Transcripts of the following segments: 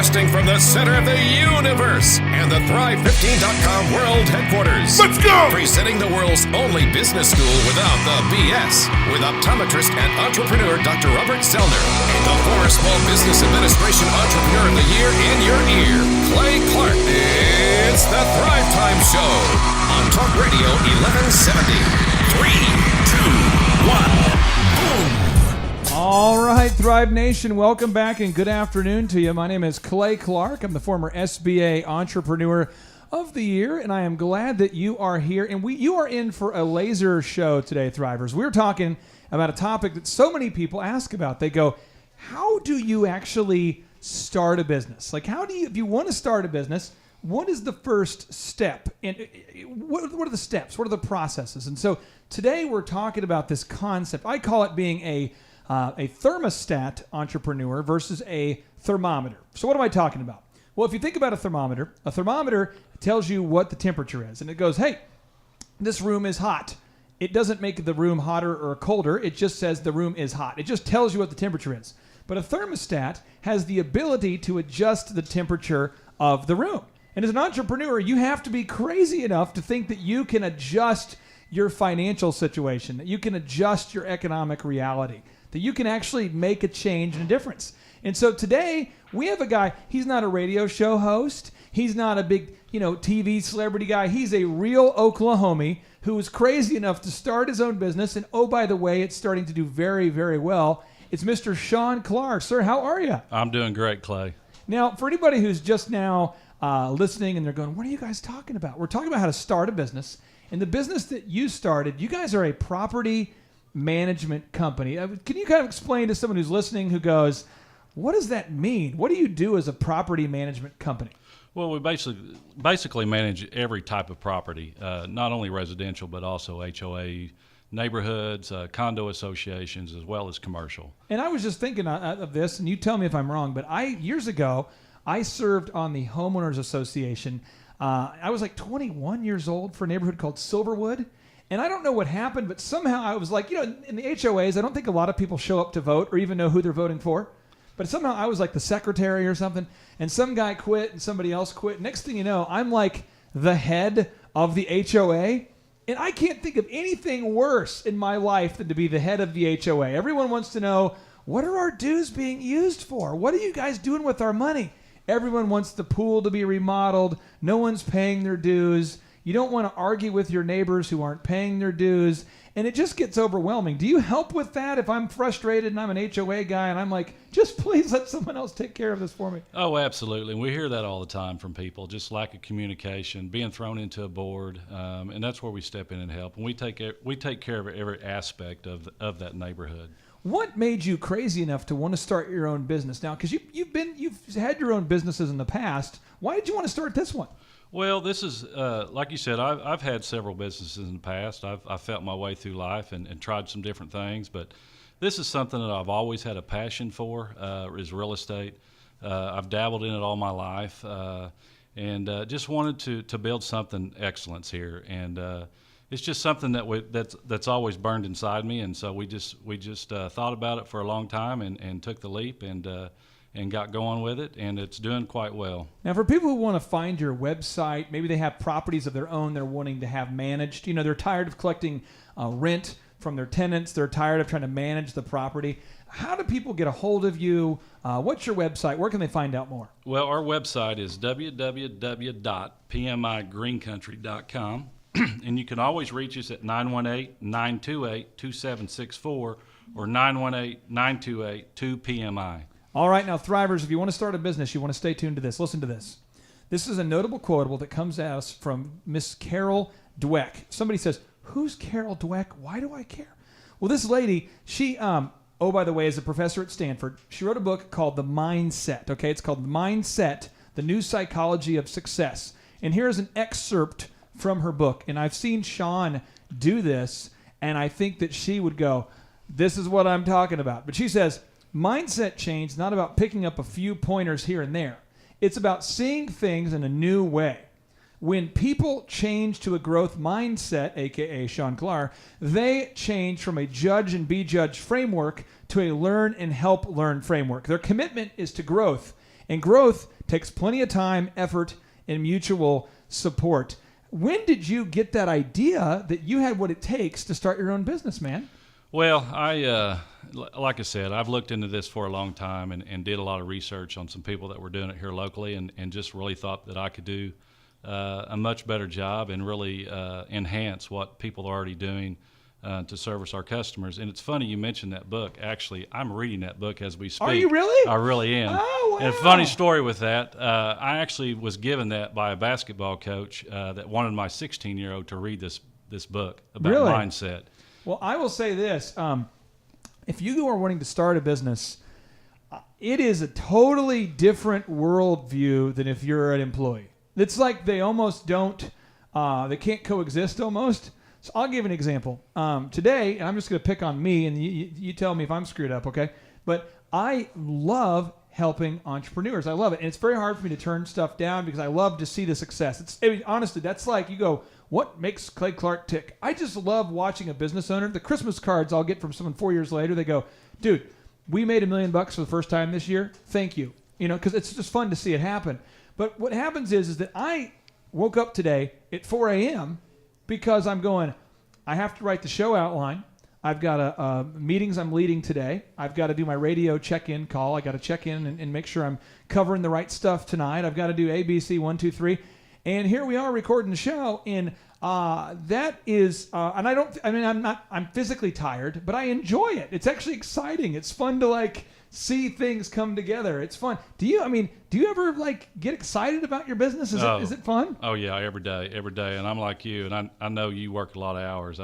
Broadcasting from the center of the universe and the Thrive15.com world headquarters. Let's go! Presenting the world's only business school without the BS, with optometrist and entrepreneur Dr. Robert Zellner, the former Small Business Administration Entrepreneur of the Year in your ear, Clay Clark. It's the Thrive Time Show on Talk Radio 1170. 3, 2, 1, boom! All right, Thrive Nation, welcome back and good afternoon to you. My name is Clay Clark. I'm the former SBA Entrepreneur of the Year, and I am glad that you are here. And you are in for a laser show today, Thrivers. We're talking about a topic that so many people ask about. They go, how do you actually start a business? Like, how do you, if you want to start a business, what is the first step? And what are the steps? What are the processes? And so today we're talking about this concept. I call it being a thermostat entrepreneur versus a thermometer. So what am I talking about? Well, if you think about a thermometer tells you what the temperature is. And it goes, hey, this room is hot. It doesn't make the room hotter or colder. It just says the room is hot. It just tells you what the temperature is. But a thermostat has the ability to adjust the temperature of the room. And as an entrepreneur, you have to be crazy enough to think that you can adjust your financial situation, that you can adjust your economic reality, that you can actually make a change and a difference. And so today we have a guy, he's not a radio show host. He's not a big, TV celebrity guy. He's a real Oklahomie who was crazy enough to start his own business. And oh, by the way, it's starting to do very, very well. It's Mr. Shawn Klahr. Sir, how are you? I'm doing great, Clay. Now, for anybody who's just now listening and they're going, what are you guys talking about? We're talking about how to start a business. And the business that you started, you guys are a property management company. Can you kind of explain to someone who's listening who goes, what does that mean? What do you do as a property management company? Well, we basically manage every type of property, not only residential, but also HOA, neighborhoods, condo associations, as well as commercial. And I was just thinking of this, and you tell me if I'm wrong, but years ago, I served on the homeowners association. I was like 21 years old for a neighborhood called Silverwood. And I don't know what happened, but somehow I was like, in the HOAs, I don't think a lot of people show up to vote or even know who they're voting for. But somehow I was like the secretary or something, and some guy quit and somebody else quit. Next thing you know, I'm like the head of the HOA. And I can't think of anything worse in my life than to be the head of the HOA. Everyone wants to know, what are our dues being used for? What are you guys doing with our money? Everyone wants the pool to be remodeled. No one's paying their dues. You don't want to argue with your neighbors who aren't paying their dues, and it just gets overwhelming. Do you help with that if I'm frustrated and I'm an HOA guy and I'm like, just please let someone else take care of this for me? Oh, absolutely. We hear that all the time from people, just lack of communication, being thrown into a board, and that's where we step in and help. And we take care of every aspect of that neighborhood. What made you crazy enough to want to start your own business now? Because you've had your own businesses in the past. Why did you want to start this one? Well, this is, like you said, I've had several businesses in the past. I've felt my way through life and tried some different things, but this is something that I've always had a passion for, is real estate. I've dabbled in it all my life, and just wanted to build something excellence here. And it's just something that's always burned inside me, and so we just thought about it for a long time and took the leap and got going with it, and it's doing quite well. Now, for people who want to find your website, maybe they have properties of their own they're wanting to have managed. They're tired of collecting rent from their tenants. They're tired of trying to manage the property. How do people get a hold of you? What's your website? Where can they find out more? Well, our website is www.pmigreencountry.com, and you can always reach us at 918-928-2764 or 918-928-2PMI. All right, now, Thrivers, if you want to start a business, you want to stay tuned to this. Listen to this. This is a notable quotable that comes at us from Miss Carol Dweck. Somebody says, who's Carol Dweck? Why do I care? Well, this lady, she, by the way, is a professor at Stanford. She wrote a book called The Mindset, okay? It's called Mindset, The New Psychology of Success. And here's an excerpt from her book. And I've seen Shawn do this, and I think that she would go, this is what I'm talking about. But she says, mindset change is not about picking up a few pointers here and there. It's about seeing things in a new way. When people change to a growth mindset, a.k.a. Shawn Klahr, they change from a judge and be judged framework to a learn and help learn framework. Their commitment is to growth, and growth Takes plenty of time, effort, and mutual support. When did you get that idea that you had what it takes to start your own business, man? Well, like I said, I've looked into this for a long time and did a lot of research on some people that were doing it here locally, and just really thought that I could do a much better job and really enhance what people are already doing to service our customers. And it's funny you mentioned that book. Actually, I'm reading that book as we speak. Are you really? I really am. Oh, wow. And a funny story with that, I actually was given that by a basketball coach that wanted my 16-year-old to read this book about Really? mindset. Well, I will say this. If you are wanting to start a business, it is a totally different worldview than if you're an employee. It's like they almost don't, they can't coexist almost. So I'll give an example. Today, and I'm just going to pick on me, and you tell me if I'm screwed up, okay? But I love helping entrepreneurs. I love it. And it's very hard for me to turn stuff down because I love to see the success. Honestly, that's like you go, what makes Clay Clark tick? I just love watching a business owner. The Christmas cards I'll get from someone 4 years later, they go, dude, we made $1 million for the first time this year. Thank you. Because it's just fun to see it happen. But what happens is that I woke up today at 4 a.m. because I'm going, I have to write the show outline. I've got meetings I'm leading today. I've got to do my radio check-in call. I got to check in and make sure I'm covering the right stuff tonight. I've got to do ABC 1, 2, 3. And here we are recording the show, and that is, I'm physically tired, but I enjoy it. It's actually exciting. It's fun to see things come together. It's fun. Do you ever get excited about your business? Is it fun? Oh yeah, every day. And I'm like you, and I know you work a lot of hours.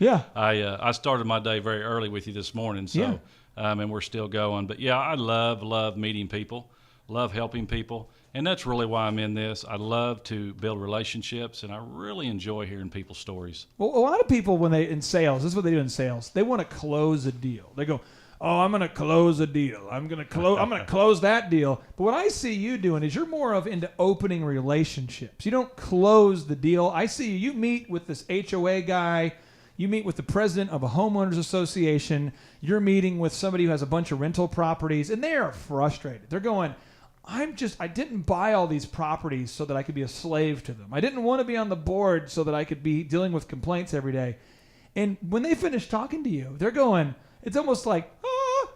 Yeah. I started my day very early with you this morning, so yeah. And we're still going. But yeah, I love meeting people, love helping people. And that's really why I'm in this. I love to build relationships, and I really enjoy hearing people's stories. Well, a lot of people, when they in sales, this is what they do in sales. They want to close a deal. They go, "Oh, I'm going to close a deal. I'm going to close that deal." But what I see you doing is you're more of into opening relationships. You don't close the deal. I see you meet with this HOA guy. You meet with the president of a homeowners association. You're meeting with somebody who has a bunch of rental properties, and they are frustrated. They're going, I didn't buy all these properties so that I could be a slave to them. I didn't want to be on the board so that I could be dealing with complaints every day. And when they finish talking to you, they're going, it's almost like,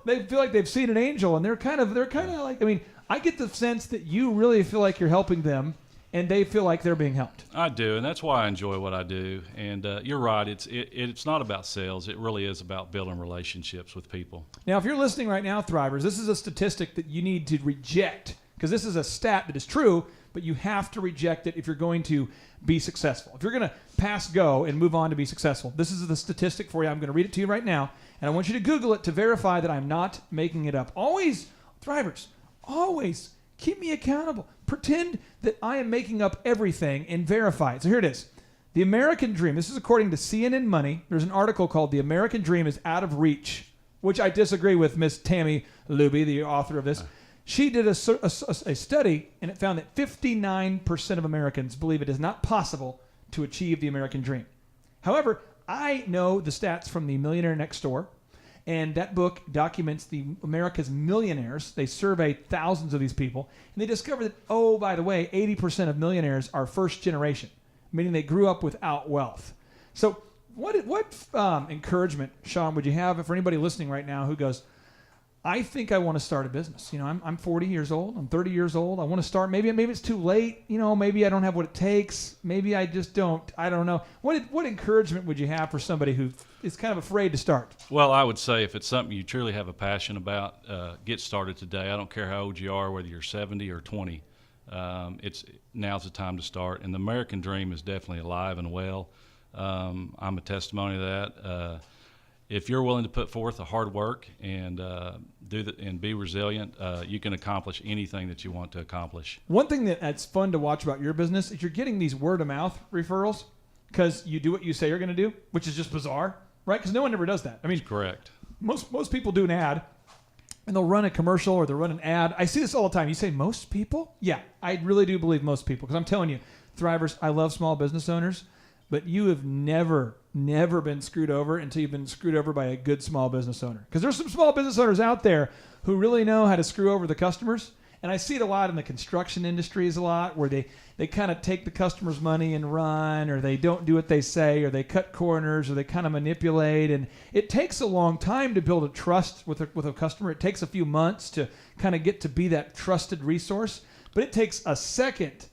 they feel like they've seen an angel, and they're kind of like, I get the sense that you really feel like you're helping them, and they feel like they're being helped. I do, and that's why I enjoy what I do. And you're right, it's not about sales. It really is about building relationships with people. Now, if you're listening right now, Thrivers, this is a statistic that you need to reject, because this is a stat that is true, but you have to reject it if you're going to be successful. If you're going to pass go and move on to be successful, this is the statistic for you. I'm going to read it to you right now, and I want you to Google it to verify that I'm not making it up. Always, Thrivers, always keep me accountable. Pretend that I am making up everything and verify it. So here it is. The American Dream, this is according to CNN Money. There's an article called The American Dream is Out of Reach, which I disagree with Miss Tammy Luby, the author of this. She did a study, and it found that 59% of Americans believe it is not possible to achieve the American dream. However, I know the stats from the Millionaire Next Door, and that book documents America's millionaires. They surveyed thousands of these people, and they discovered that, oh, by the way, 80% of millionaires are first generation, meaning they grew up without wealth. So what encouragement, Shawn, would you have for anybody listening right now who goes, I think I want to start a business. I'm 40 years old. I'm 30 years old. I want to start. Maybe it's too late. Maybe I don't have what it takes. Maybe I just don't. I don't know. What encouragement would you have for somebody who is kind of afraid to start? Well, I would say if it's something you truly have a passion about, get started today. I don't care how old you are, whether you're 70 or 20. Now's the time to start. And the American dream is definitely alive and well. I'm a testimony of that. If you're willing to put forth the hard work and and be resilient, you can accomplish anything that you want to accomplish. One thing that's fun to watch about your business is you're getting these word-of-mouth referrals because you do what you say you're going to do, which is just bizarre, right? Because no one ever does that. That's correct. Most people do an ad, and they'll run a commercial or they'll run an ad. I see this all the time. You say most people? Yeah, I really do believe most people, because I'm telling you, Thrivers, I love small business owners, but you have never been screwed over until you've been screwed over by a good small business owner. Because there's some small business owners out there who really know how to screw over the customers, And I see it a lot in the construction industries a lot, where they kind of take the customer's money and run, or they don't do what they say, or they cut corners, or they kind of manipulate. And it takes a long time to build a trust with a customer. It takes a few months to kind of get to be that trusted resource, but it takes a second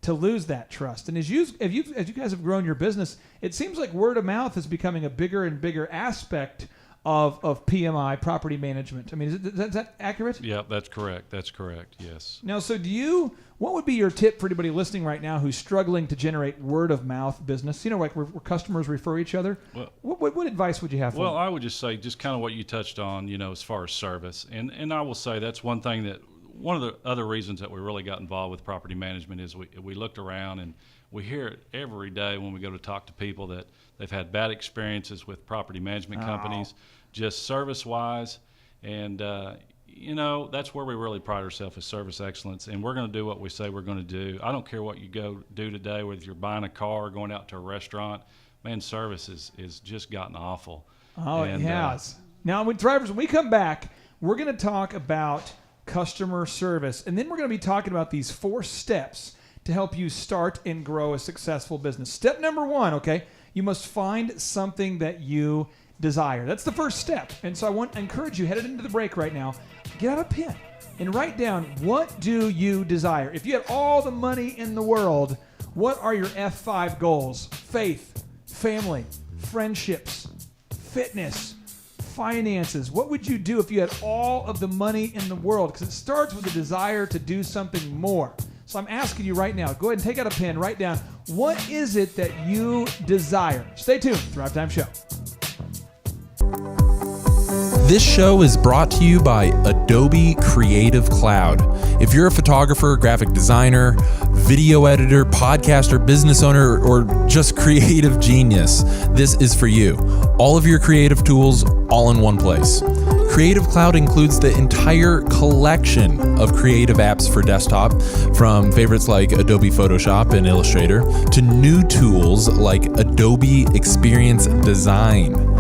to lose that trust. And as you guys have grown your business, it seems like word of mouth is becoming a bigger and bigger aspect of PMI, property management. I mean, is that accurate? Yeah, that's correct. That's correct, yes. Now, so what would be your tip for anybody listening right now who's struggling to generate word of mouth business? Like where customers refer each other? Well, what advice would you have for them? Well, I would just say just kind of what you touched on, as far as service. And I will say that's one of the other reasons that we really got involved with property management is we looked around and we hear it every day when we go to talk to people that they've had bad experiences with property management companies, just service-wise. And, that's where we really pride ourselves is service excellence. And we're going to do what we say we're going to do. I don't care what you go do today, whether you're buying a car or going out to a restaurant. Man, service is just gotten awful. Oh, it has. Now, when we come back, we're going to talk about customer service. And then we're going to be talking about these 4 steps to help you start and grow a successful business. Step number 1, okay, you must find something that you desire. That's the first step. And so I want to encourage you, headed into the break right now, get out a pen and write down, what do you desire? If you had all the money in the world, what are your F5 goals? Faith, family, friendships, fitness, finances. What would you do if you had all of the money in the world? Because it starts with a desire to do something more. So I'm asking you right now, go ahead and take out a pen, write down, what is it that you desire? Stay tuned. Thrive Time Show. This show is brought to you by Adobe Creative Cloud. If you're a photographer, graphic designer, video editor, podcaster, business owner, or just creative genius, this is for you. All of your creative tools, all in one place. Creative Cloud includes the entire collection of creative apps for desktop, from favorites like Adobe Photoshop and Illustrator to new tools like Adobe Experience Design.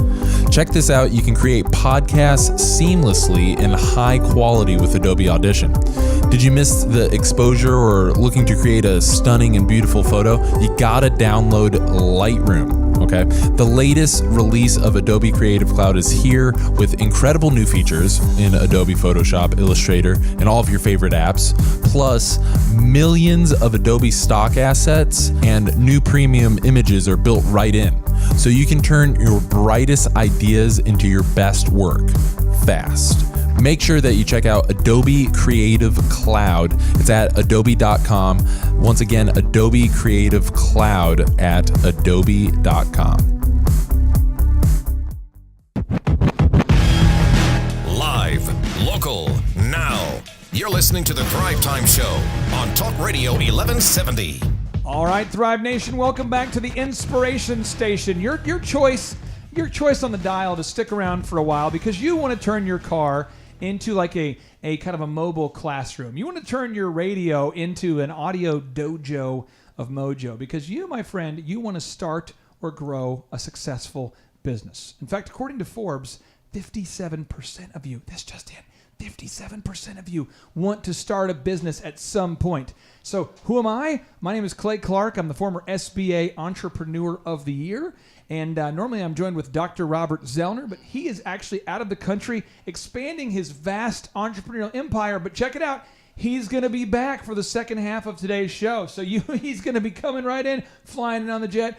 Check this out. You can create podcasts seamlessly and high quality with Adobe Audition. Did you miss the exposure or looking to create a stunning and beautiful photo? You gotta download Lightroom. Okay. The latest release of Adobe Creative Cloud is here with incredible new features in Adobe Photoshop, Illustrator, and all of your favorite apps, plus millions of Adobe stock assets and new premium images are built right in. So you can turn your brightest ideas into your best work fast. Make sure that you check out Adobe Creative Cloud. It's at adobe.com. Once again, Adobe Creative Cloud at adobe.com. Live, local, now. You're listening to the Thrive Time Show on Talk Radio 1170. All right, Thrive Nation, welcome back to the Inspiration Station. Your choice on the dial to stick around for a while because you want to turn your car into like a kind of a mobile classroom. You want to turn your radio into an audio dojo of mojo because you, my friend, you want to start or grow a successful business. In fact, according to Forbes, 57% of you, that's just in, 57% of you want to start a business at some point. So who am I? My name is Clay Clark. I'm the former SBA Entrepreneur of the Year. And normally I'm joined with Dr. Robert Zellner, but he is actually out of the country expanding his vast entrepreneurial empire. But check it out. He's going to be back for the second half of today's show. So he's going to be coming right in, flying in on the jet.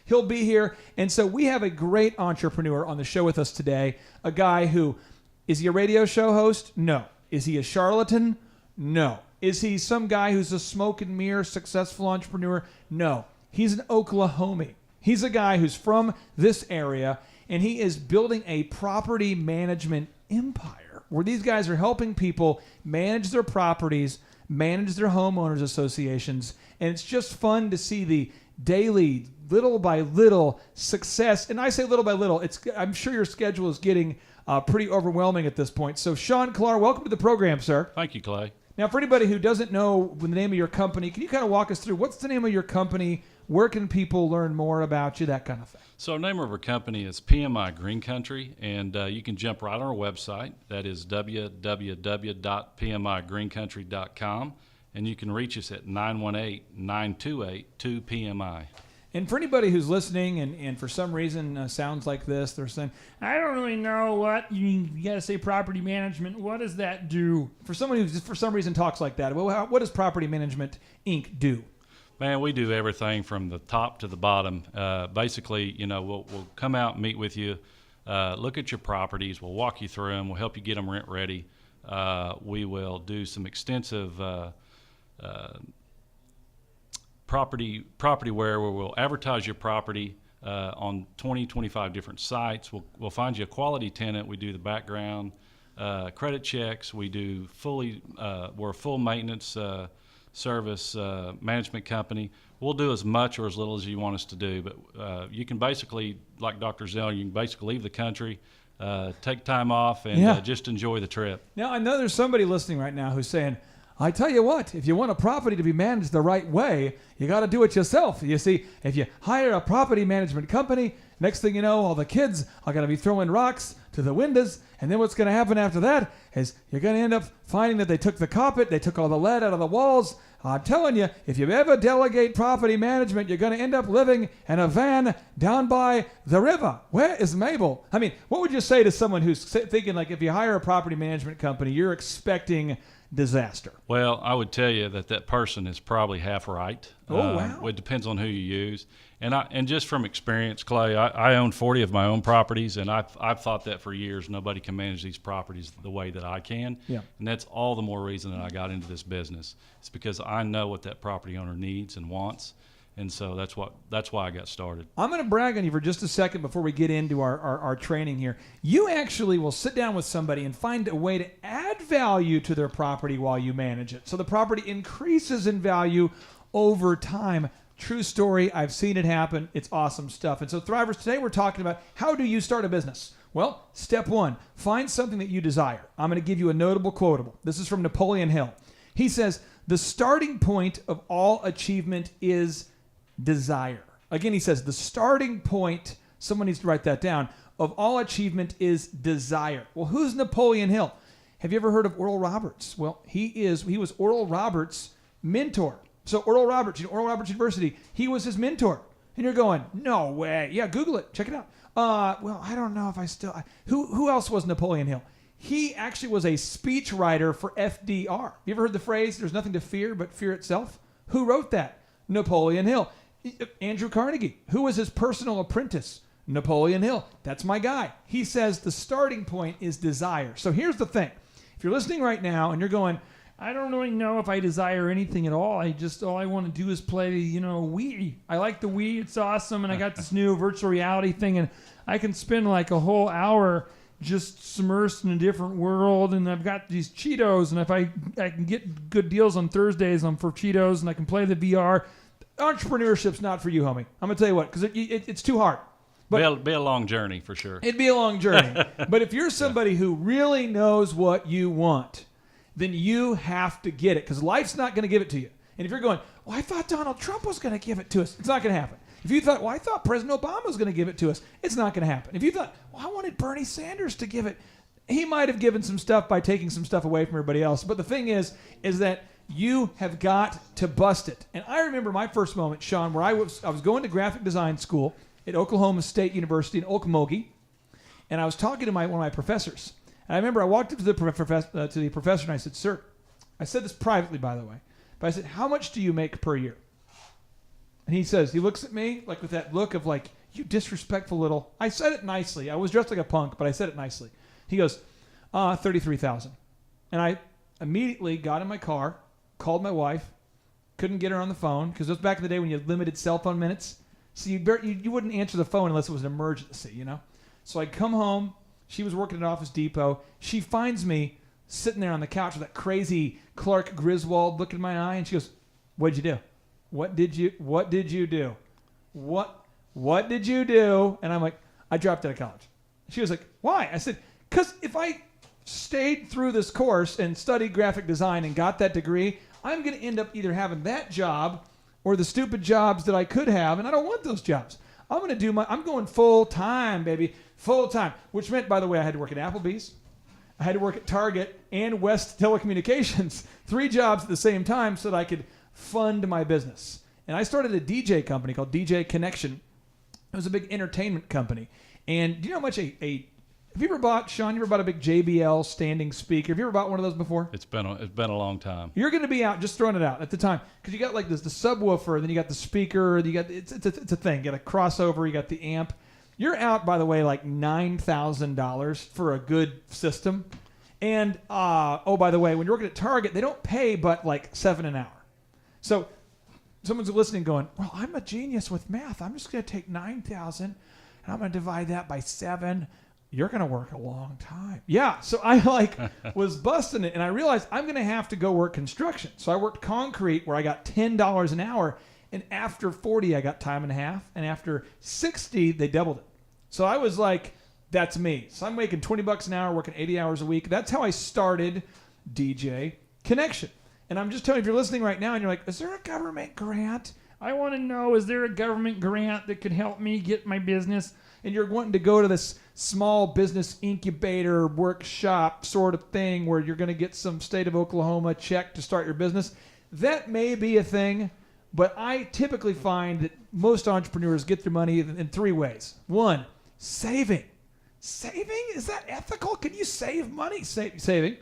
He'll be here. And so we have a great entrepreneur on the show with us today, a guy who, is he a radio show host? No. Is he a charlatan? No. Is he some guy who's a smoke and mirror successful entrepreneur? No. He's an Oklahoman. He's a guy who's from this area, and he is building a property management empire where these guys are helping people manage their properties, manage their homeowners associations, and it's just fun to see the daily, little by little success. And I say little by little. I'm sure your schedule is getting pretty overwhelming at this point. So, Shawn Klahr, welcome to the program, sir. Thank you, Clay. Now, for anybody who doesn't know the name of your company, can you kind of walk us through what's the name of your company? Where can people learn more about you, that kind of thing? So, the name of our company is PMI Green Country, and you can jump right on our website. That is www.pmigreencountry.com, and you can reach us at 918-928-2PMI. And for anybody who's listening and for some reason sounds like this, they're saying, I don't really know what, you got to say property management. What does that do? For someone who just for some reason talks like that, well, what does Property Management Inc. do? Man, we do everything from the top to the bottom. Basically, we'll come out and meet with you, look at your properties. We'll walk you through them. We'll help you get them rent ready. We will do some extensive property where we'll advertise your property on 20, 25 different sites. We'll find you a quality tenant. We do the background credit checks. We do we're a full maintenance service management company. We'll do as much or as little as you want us to do, but you can basically, like Dr. Zell, you can basically leave the country, take time off, and just enjoy the trip. Now, I know there's somebody listening right now who's saying, I tell you what, if you want a property to be managed the right way, you got to do it yourself. You see, if you hire a property management company, next thing you know, all the kids are going to be throwing rocks to the windows, and then what's going to happen after that is you're going to end up finding that they took the carpet, they took all the lead out of the walls. I'm telling you, if you ever delegate property management, you're going to end up living in a van down by the river. Where is Mabel? I mean, what would you say to someone who's thinking, like, if you hire a property management company, you're expecting disaster? Well, I would tell you that person is probably half right. Oh, wow. It depends on who you use. And just from experience, Clay, I own 40 of my own properties, and I've thought that for years. Nobody can manage these properties the way that I can. Yeah. And that's all the more reason that I got into this business. It's because I know what that property owner needs and wants. And so that's why I got started. I'm going to brag on you for just a second before we get into our training here. You actually will sit down with somebody and find a way to add value to their property while you manage it. So the property increases in value over time. True story. I've seen it happen. It's awesome stuff. And so Thrivers, today we're talking about how do you start a business? Well, step one, find something that you desire. I'm going to give you a notable quotable. This is from Napoleon Hill. He says, the starting point of all achievement is desire. Again, he says the starting point, someone needs to write that down, of all achievement is desire. Well, who's Napoleon Hill? Have you ever heard of Oral Roberts? Well, he was Oral Roberts' mentor. So Oral Roberts, Oral Roberts University, he was his mentor. And you're going, no way. Yeah, Google it. Check it out. Well, I don't know if I still... Who else was Napoleon Hill? He actually was a speechwriter for FDR. You ever heard the phrase, there's nothing to fear but fear itself? Who wrote that? Napoleon Hill. Andrew Carnegie. Who was his personal apprentice? Napoleon Hill. That's my guy. He says the starting point is desire. So here's the thing. If you're listening right now and you're going, I don't really know if I desire anything at all. All I want to do is play, Wii. I like the Wii. It's awesome. And I got this new virtual reality thing, and I can spend like a whole hour just submersed in a different world. And I've got these Cheetos, and if I can get good deals on Thursdays for Cheetos, and I can play the VR. Entrepreneurship's not for you, homie. I'm going to tell you what, because it's too hard. But it'd be a long journey for sure. It'd be a long journey. But if you're somebody who really knows what you want, then you have to get it, because life's not going to give it to you. And if you're going, well, I thought Donald Trump was going to give it to us, it's not going to happen. If you thought, well, I thought President Obama was going to give it to us, it's not going to happen. If you thought, well, I wanted Bernie Sanders to give it, he might have given some stuff by taking some stuff away from everybody else. But the thing is that you have got to bust it. And I remember my first moment, Shawn, where I was going to graphic design school at Oklahoma State University in Okmulgee, and I was talking to one of my professors. And I remember I walked up to the professor and I said, sir, I said this privately, by the way, but I said, how much do you make per year? And he looks at me like with that look of like, you disrespectful little. I said it nicely. I was dressed like a punk, but I said it nicely. He goes, $33,000. And I immediately got in my car, called my wife, couldn't get her on the phone, because it was back in the day when you had limited cell phone minutes. So you wouldn't answer the phone unless it was an emergency, So I'd come home. She was working at Office Depot. She finds me sitting there on the couch with that crazy Clark Griswold look in my eye, and she goes, what'd you do? What did you do? What did you do? And I'm like, I dropped out of college. She was like, why? I said, because if I stayed through this course and studied graphic design and got that degree, I'm going to end up either having that job or the stupid jobs that I could have, and I don't want those jobs. I'm going full time, baby, full time, which meant, by the way, I had to work at Applebee's. I had to work at Target and West Telecommunications, 3 jobs at the same time so that I could fund my business. And I started a DJ company called DJ Connection. It was a big entertainment company. And do you know how much have you ever bought, Shawn, you ever bought a big JBL standing speaker? Have you ever bought one of those before? It's been a long time. You're going to be out, just throwing it out at the time, because you got like this, the subwoofer, then you got the speaker, it's a thing. You got a crossover, you got the amp. You're out, by the way, like $9,000 for a good system. And, oh, by the way, when you're working at Target, they don't pay but like $7 an hour. So someone's listening going, well, I'm a genius with math. I'm just going to take 9,000 and I'm going to divide that by 7. You're going to work a long time. Yeah. So I was busting it, and I realized I'm going to have to go work construction. So I worked concrete where I got $10 an hour, and after 40, I got time and a half. And after 60, they doubled it. So I was like, that's me. So I'm making $20 an hour, working 80 hours a week. That's how I started DJ Connection. And I'm just telling you, if you're listening right now and you're like, is there a government grant? I want to know, is there a government grant that could help me get my business? And you're wanting to go to this small business incubator workshop sort of thing where you're going to get some state of Oklahoma check to start your business. That may be a thing, but I typically find that most entrepreneurs get their money in 3 ways. 1, saving. Saving? Is that ethical? Can you save money? Saving.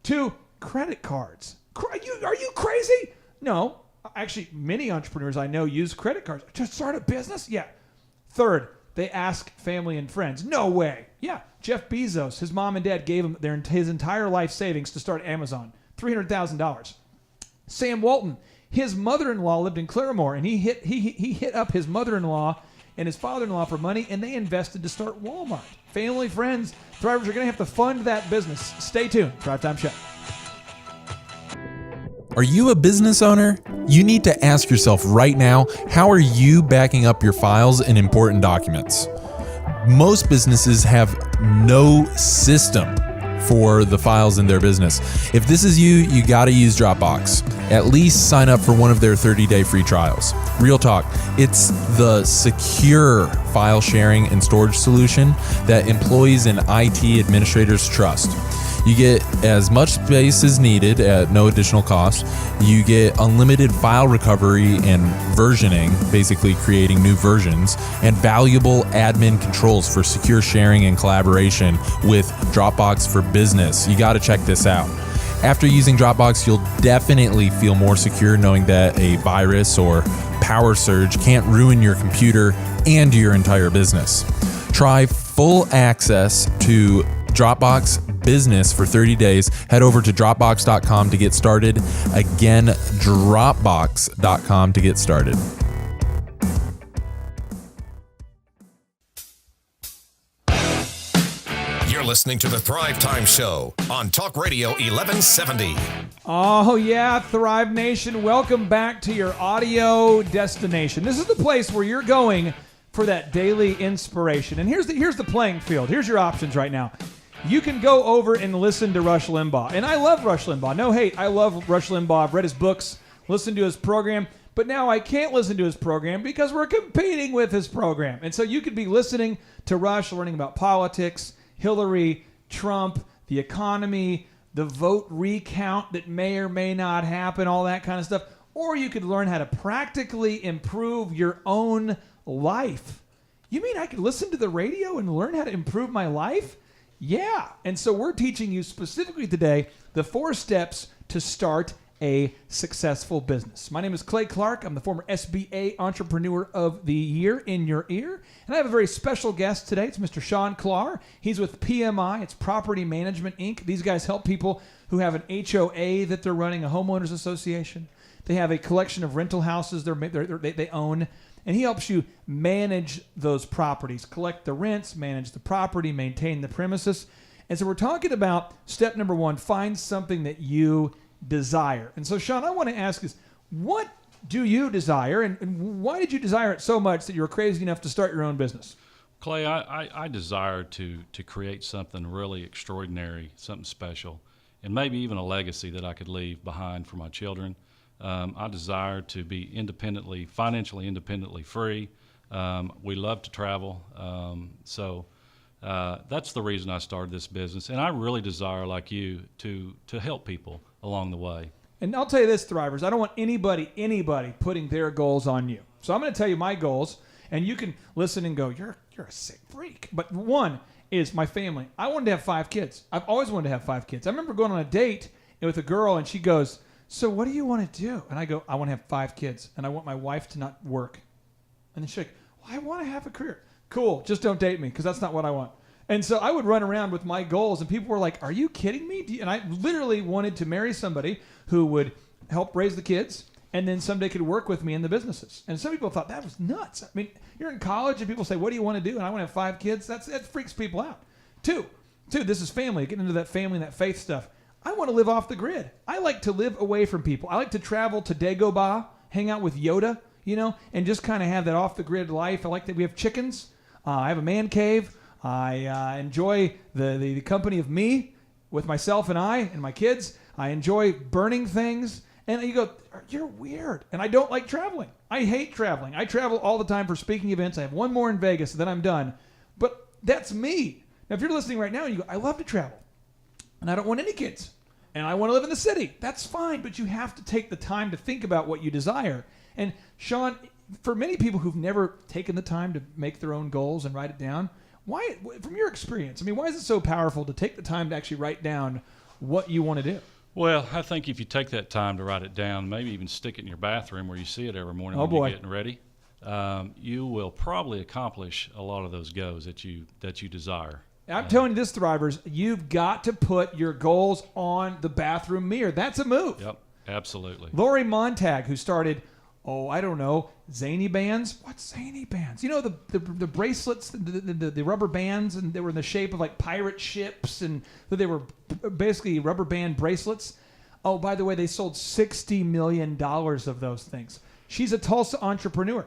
2, credit cards. Are you crazy? No. Actually, many entrepreneurs I know use credit cards to start a business. Yeah. 3rd, they ask family and friends. No way. Yeah. Jeff Bezos, his mom and dad gave him his entire life savings to start Amazon. $300,000. Sam Walton, his mother-in-law lived in Claremore, and he hit up his mother-in-law and his father-in-law for money, and they invested to start Walmart. Family, friends, Thrivers are going to have to fund that business. Stay tuned. Thrive Time Show. Are you a business owner? You need to ask yourself right now, how are you backing up your files and important documents? Most businesses have no system for the files in their business. If this is you, you got to use Dropbox. At least sign up for one of their 30-day free trials. Real talk, it's the secure file sharing and storage solution that employees and IT administrators trust. You get as much space as needed at no additional cost. You get unlimited file recovery and versioning, basically creating new versions, and valuable admin controls for secure sharing and collaboration with Dropbox for Business. You got to check this out. After using Dropbox, you'll definitely feel more secure knowing that a virus or power surge can't ruin your computer and your entire business. Try full access to Dropbox Business for 30 days. Head over to Dropbox.com to get started. Again, Dropbox.com to get started. You're listening to the Thrive Time Show on Talk Radio 1170. Oh, yeah, Thrive Nation. Welcome back to your audio destination. This is the place where you're going for that daily inspiration. And here's the playing field. Here's your options right now. You can go over and listen to Rush Limbaugh. And I love Rush Limbaugh. No hate. I love Rush Limbaugh. I've read his books, listened to his program. But now I can't listen to his program because we're competing with his program. And so you could be listening to Rush, learning about politics, Hillary, Trump, the economy, the vote recount that may or may not happen, all that kind of stuff. Or you could learn how to practically improve your own life. You mean I could listen to the radio and learn how to improve my life? Yeah. And so we're teaching you specifically today the 4 steps to start a successful business. My name is Clay Clark. I'm the former SBA Entrepreneur of the Year in your ear. And I have a very special guest today. It's Mr. Shawn Klahr. He's with PMI. It's Property Management, Inc. These guys help people who have an HOA that they're running, a homeowners association. They have a collection of rental houses they own. And he helps you manage those properties, collect the rents, manage the property, maintain the premises. And so we're talking about step number 1, find something that you desire. And so, Shawn, I want to ask is, what do you desire, and why did you desire it so much that you were crazy enough to start your own business? Clay, I desire to create something really extraordinary, something special, and maybe even a legacy that I could leave behind for my children. I desire to be financially independently free. We love to travel. So that's the reason I started this business. And I really desire, like you, to help people along the way. And I'll tell you this, Thrivers, I don't want anybody putting their goals on you. So I'm going to tell you my goals, and you can listen and go, you're a sick freak. But one is my family. I wanted to have 5 kids. I've always wanted to have 5 kids. I remember going on a date with a girl, and she goes, so what do you want to do? And I go, I want to have 5 kids, and I want my wife to not work. And then she's like, well, I want to have a career. Cool, just don't date me, because that's not what I want. And so I would run around with my goals, and people were like, are you kidding me? And I literally wanted to marry somebody who would help raise the kids, and then someday could work with me in the businesses. And some people thought that was nuts. I mean, you're in college, and people say, what do you want to do? And I want to have 5 kids. That freaks people out. Two, this is family. Getting into that family and that faith stuff. I want to live off the grid. I like to live away from people. I like to travel to Dagobah, hang out with Yoda, and just kind of have that off-the-grid life. I like that we have chickens. I have a man cave. I enjoy the company of me with myself and I and my kids. I enjoy burning things. And you go, you're weird. And I don't like traveling. I hate traveling. I travel all the time for speaking events. I have one more in Vegas, and then I'm done. But that's me. Now, if you're listening right now and you go, I love to travel, and I don't want any kids, and I want to live in the city, that's fine. But you have to take the time to think about what you desire. And Shawn, for many people who've never taken the time to make their own goals and write it down, why, from your experience, why is it so powerful to take the time to actually write down what you want to do? Well, I think if you take that time to write it down, maybe even stick it in your bathroom where you see it every morning you're getting ready, you will probably accomplish a lot of those goals that you desire. I'm telling you this, Thrivers, you've got to put your goals on the bathroom mirror. That's a move. Yep, absolutely. Lori Montag, who started, I don't know, zany bands. What's zany bands? The bracelets, the rubber bands, and they were in the shape of like pirate ships, and they were basically rubber band bracelets. Oh, by the way, they sold $60 million of those things. She's a Tulsa entrepreneur.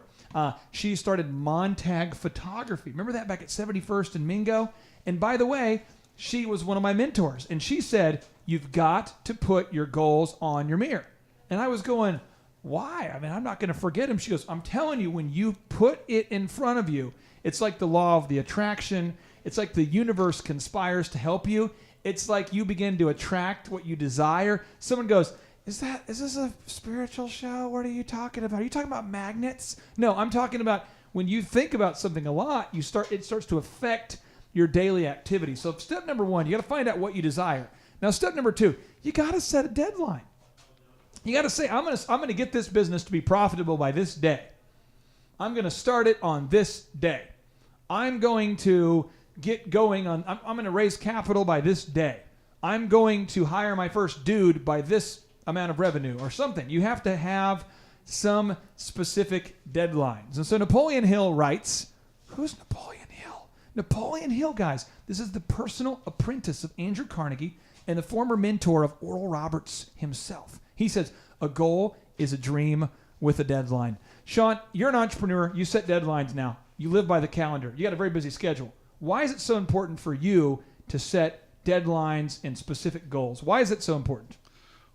She started Montag Photography. Remember that back at 71st and Mingo? And by the way, she was one of my mentors. And she said, you've got to put your goals on your mirror. And I was going, why? I'm not going to forget him. She goes, I'm telling you, when you put it in front of you, it's like the law of the attraction. It's like the universe conspires to help you. It's like you begin to attract what you desire. Someone goes, is this a spiritual show? What are you talking about? Are you talking about magnets? No, I'm talking about when you think about something a lot, it starts to affect your daily activity. So step number 1, you got to find out what you desire. Now, step number 2, you got to set a deadline. You got to say, I'm going to get this business to be profitable by this day. I'm going to start it on this day. I'm going to get going on, I'm going to raise capital by this day. I'm going to hire my first dude by this amount of revenue or something. You have to have some specific deadlines. And so Napoleon Hill writes, who's Napoleon Hill? Napoleon Hill, guys, this is the personal apprentice of Andrew Carnegie and the former mentor of Oral Roberts himself. He says, a goal is a dream with a deadline. Shawn, you're an entrepreneur. You set deadlines now. You live by the calendar. You got a very busy schedule. Why is it so important for you to set deadlines and specific goals? Why is it so important?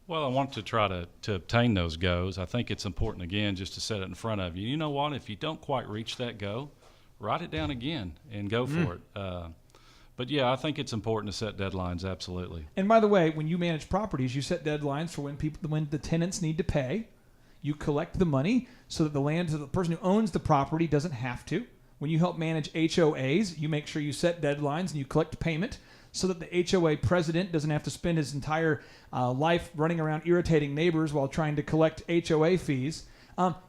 Well, I want to try to obtain those goals. I think it's important, again, just to set it in front of you. You know what? If you don't quite reach that goal, write it down again and go for it. But yeah, I think it's important to set deadlines, absolutely. And by the way, when you manage properties, you set deadlines for when the tenants need to pay. You collect the money so that the person who owns the property doesn't have to. When you help manage HOAs, you make sure you set deadlines and you collect payment so that the HOA president doesn't have to spend his entire life running around irritating neighbors while trying to collect HOA fees.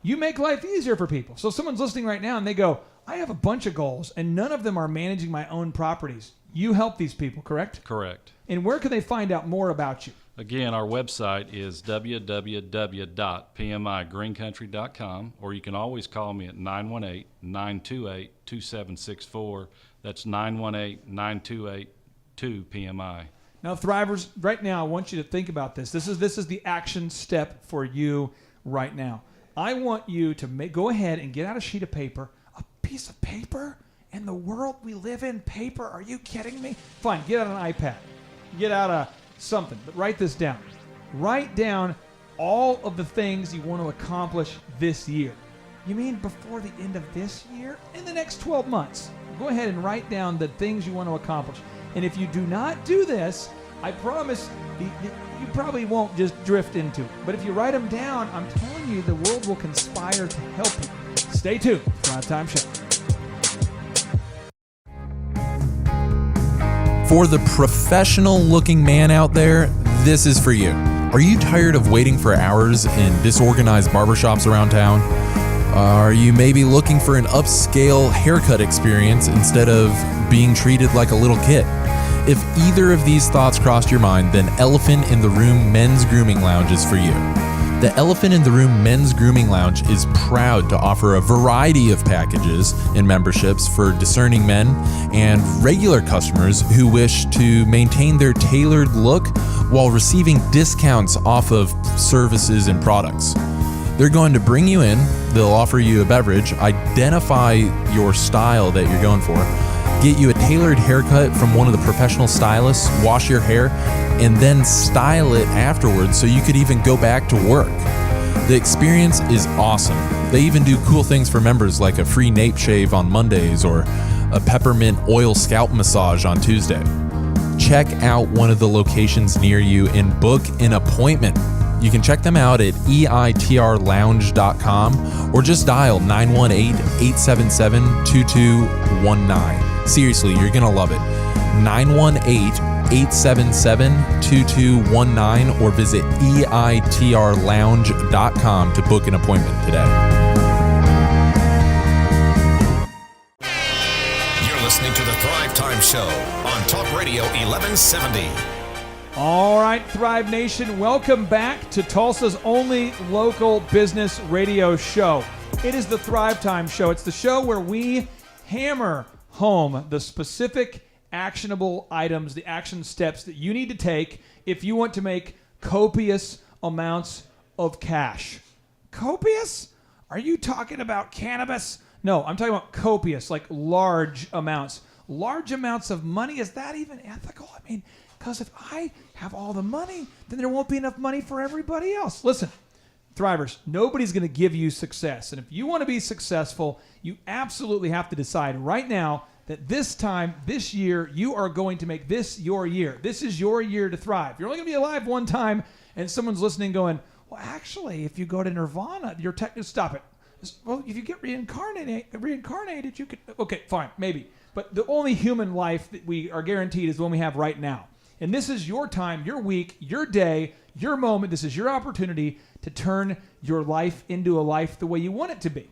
You make life easier for people. So someone's listening right now and they go, I have a bunch of goals, and none of them are managing my own properties. You help these people, correct? Correct. And where can they find out more about you? Again, our website is www.pmigreencountry.com, or you can always call me at 918-928-2764. That's 918-928-2PMI. Now, Thrivers, right now, I want you to think about this. This is the action step for you right now. I want you to go ahead and get out a sheet of paper, a piece of paper. In the world we live in, paper? Are you kidding me? Fine, get out an iPad. Get out something, but write this down. Write down all of the things you want to accomplish this year. You mean before the end of this year? In the next 12 months. Go ahead and write down the things you want to accomplish. And if you do not do this, I promise you probably won't just drift into it. But if you write them down, I'm telling you, the world will conspire to help you. Stay tuned. Drive Time Show. For the professional-looking man out there, this is for you. Are you tired of waiting for hours in disorganized barbershops around town? Are you maybe looking for an upscale haircut experience instead of being treated like a little kid? If either of these thoughts crossed your mind, then Elephant in the Room Men's Grooming Lounge is for you. The Elephant in the Room Men's Grooming Lounge is proud to offer a variety of packages and memberships for discerning men and regular customers who wish to maintain their tailored look while receiving discounts off of services and products. They're going to bring you in, they'll offer you a beverage, identify your style that you're going for, get you a tailored haircut from one of the professional stylists, wash your hair, and then style it afterwards so you could even go back to work. The experience is awesome. They even do cool things for members like a free nape shave on Mondays or a peppermint oil scalp massage on Tuesday. Check out one of the locations near you and book an appointment. You can check them out at eitrlounge.com or just dial 918-877-2219. Seriously, you're going to love it. 918-877-2219 or visit eitrlounge.com to book an appointment today. You're listening to the Thrive Time Show on Talk Radio 1170. All right, Thrive Nation, welcome back to Tulsa's only local business radio show. It is the Thrive Time Show. It's the show where we hammer home the specific actionable items, the action steps that you need to take if you want to make copious amounts of cash. Copious? Are you talking about cannabis? No, I'm talking about copious, like large amounts. Large amounts of money, is that even ethical? I mean, because if I have all the money, then there won't be enough money for everybody else. Listen, Thrivers, nobody's going to give you success. And if you want to be successful, you absolutely have to decide right now that this time, this year, you are going to make this your year. This is your year to thrive. You're only going to be alive one time, and someone's listening going, well, actually, if you go to Nirvana, you're stop it. Well, if you get reincarnated, you could, okay, fine, maybe. But the only human life that we are guaranteed is the one we have right now. And this is your time, your week, your day, your moment. This is your opportunity to turn your life into a life the way you want it to be.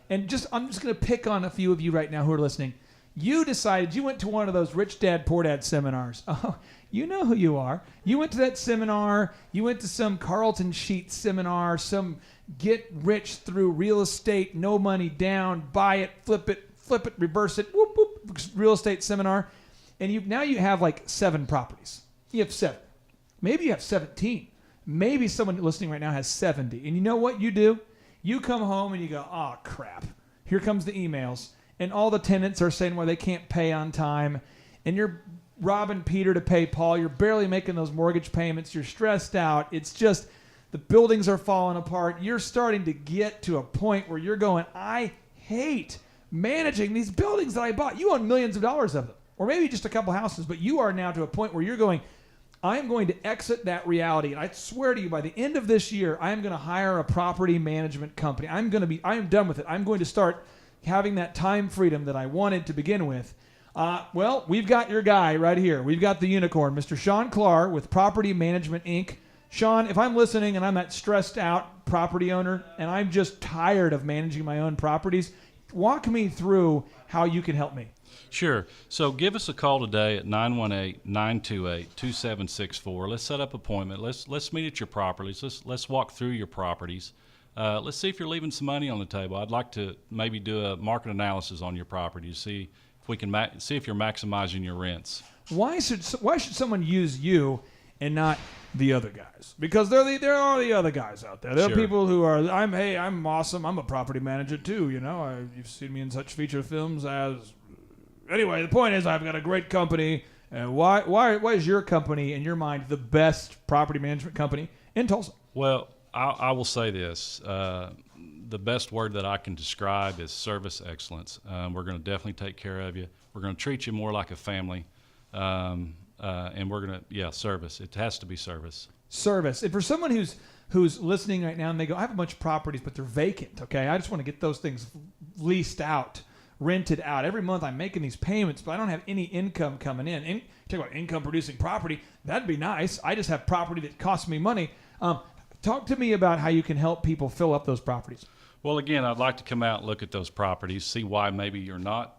And I'm just going to pick on a few of you right now who are listening. You decided you went to one of those Rich Dad, Poor Dad seminars. Oh, you know who you are. You went to that seminar. You went to some Carlton Sheets seminar, some get rich through real estate, no money down, buy it, flip it, reverse it, whoop, whoop, real estate seminar. And now you have like 7 properties. You have 7. Maybe you have 17. Maybe someone listening right now has 70. And you know what you do? You come home and you go, oh, crap. Here comes the emails. And all the tenants are saying, well, they can't pay on time. And you're robbing Peter to pay Paul. You're barely making those mortgage payments. You're stressed out. It's just the buildings are falling apart. You're starting to get to a point where you're going, I hate managing these buildings that I bought. You own millions of dollars of them. Or maybe just a couple houses, but you are now to a point where you're going, I am going to exit that reality. And I swear to you, by the end of this year, I am going to hire a property management company. I am done with it. I'm going to start having that time freedom that I wanted to begin with. Well, we've got your guy right here. We've got the unicorn, Mr. Shawn Klahr with Property Management, Inc. Shawn, if I'm listening and I'm that stressed out property owner and I'm just tired of managing my own properties, walk me through how you can help me. Sure. So give us a call today at 918-928-2764. Let's set up an appointment. Let's meet at your properties. Let's walk through your properties. Let's see if you're leaving some money on the table. I'd like to maybe do a market analysis on your property to see if we can see if you're maximizing your rents. Why should someone use you and not the other guys? Because there are the other guys out there. There are people who are, I'm awesome. I'm a property manager too. You know, you've seen me in such feature films as. Anyway, the point is I've got a great company. And why is your company, in your mind, the best property management company in Tulsa? Well, I will say this. The best word that I can describe is service excellence. We're going to definitely take care of you. We're going to treat you more like a family. And we're going to, service. It has to be service. Service. And for someone who's listening right now and they go, I have a bunch of properties, but they're vacant, okay? I just want to get those things leased out, rented out. Every month I'm making these payments, but I don't have any income coming in. Talk about income-producing property. That'd be nice. I just have property that costs me money. Talk to me about how you can help people fill up those properties. Well, again, I'd like to come out and look at those properties, see why maybe you're not,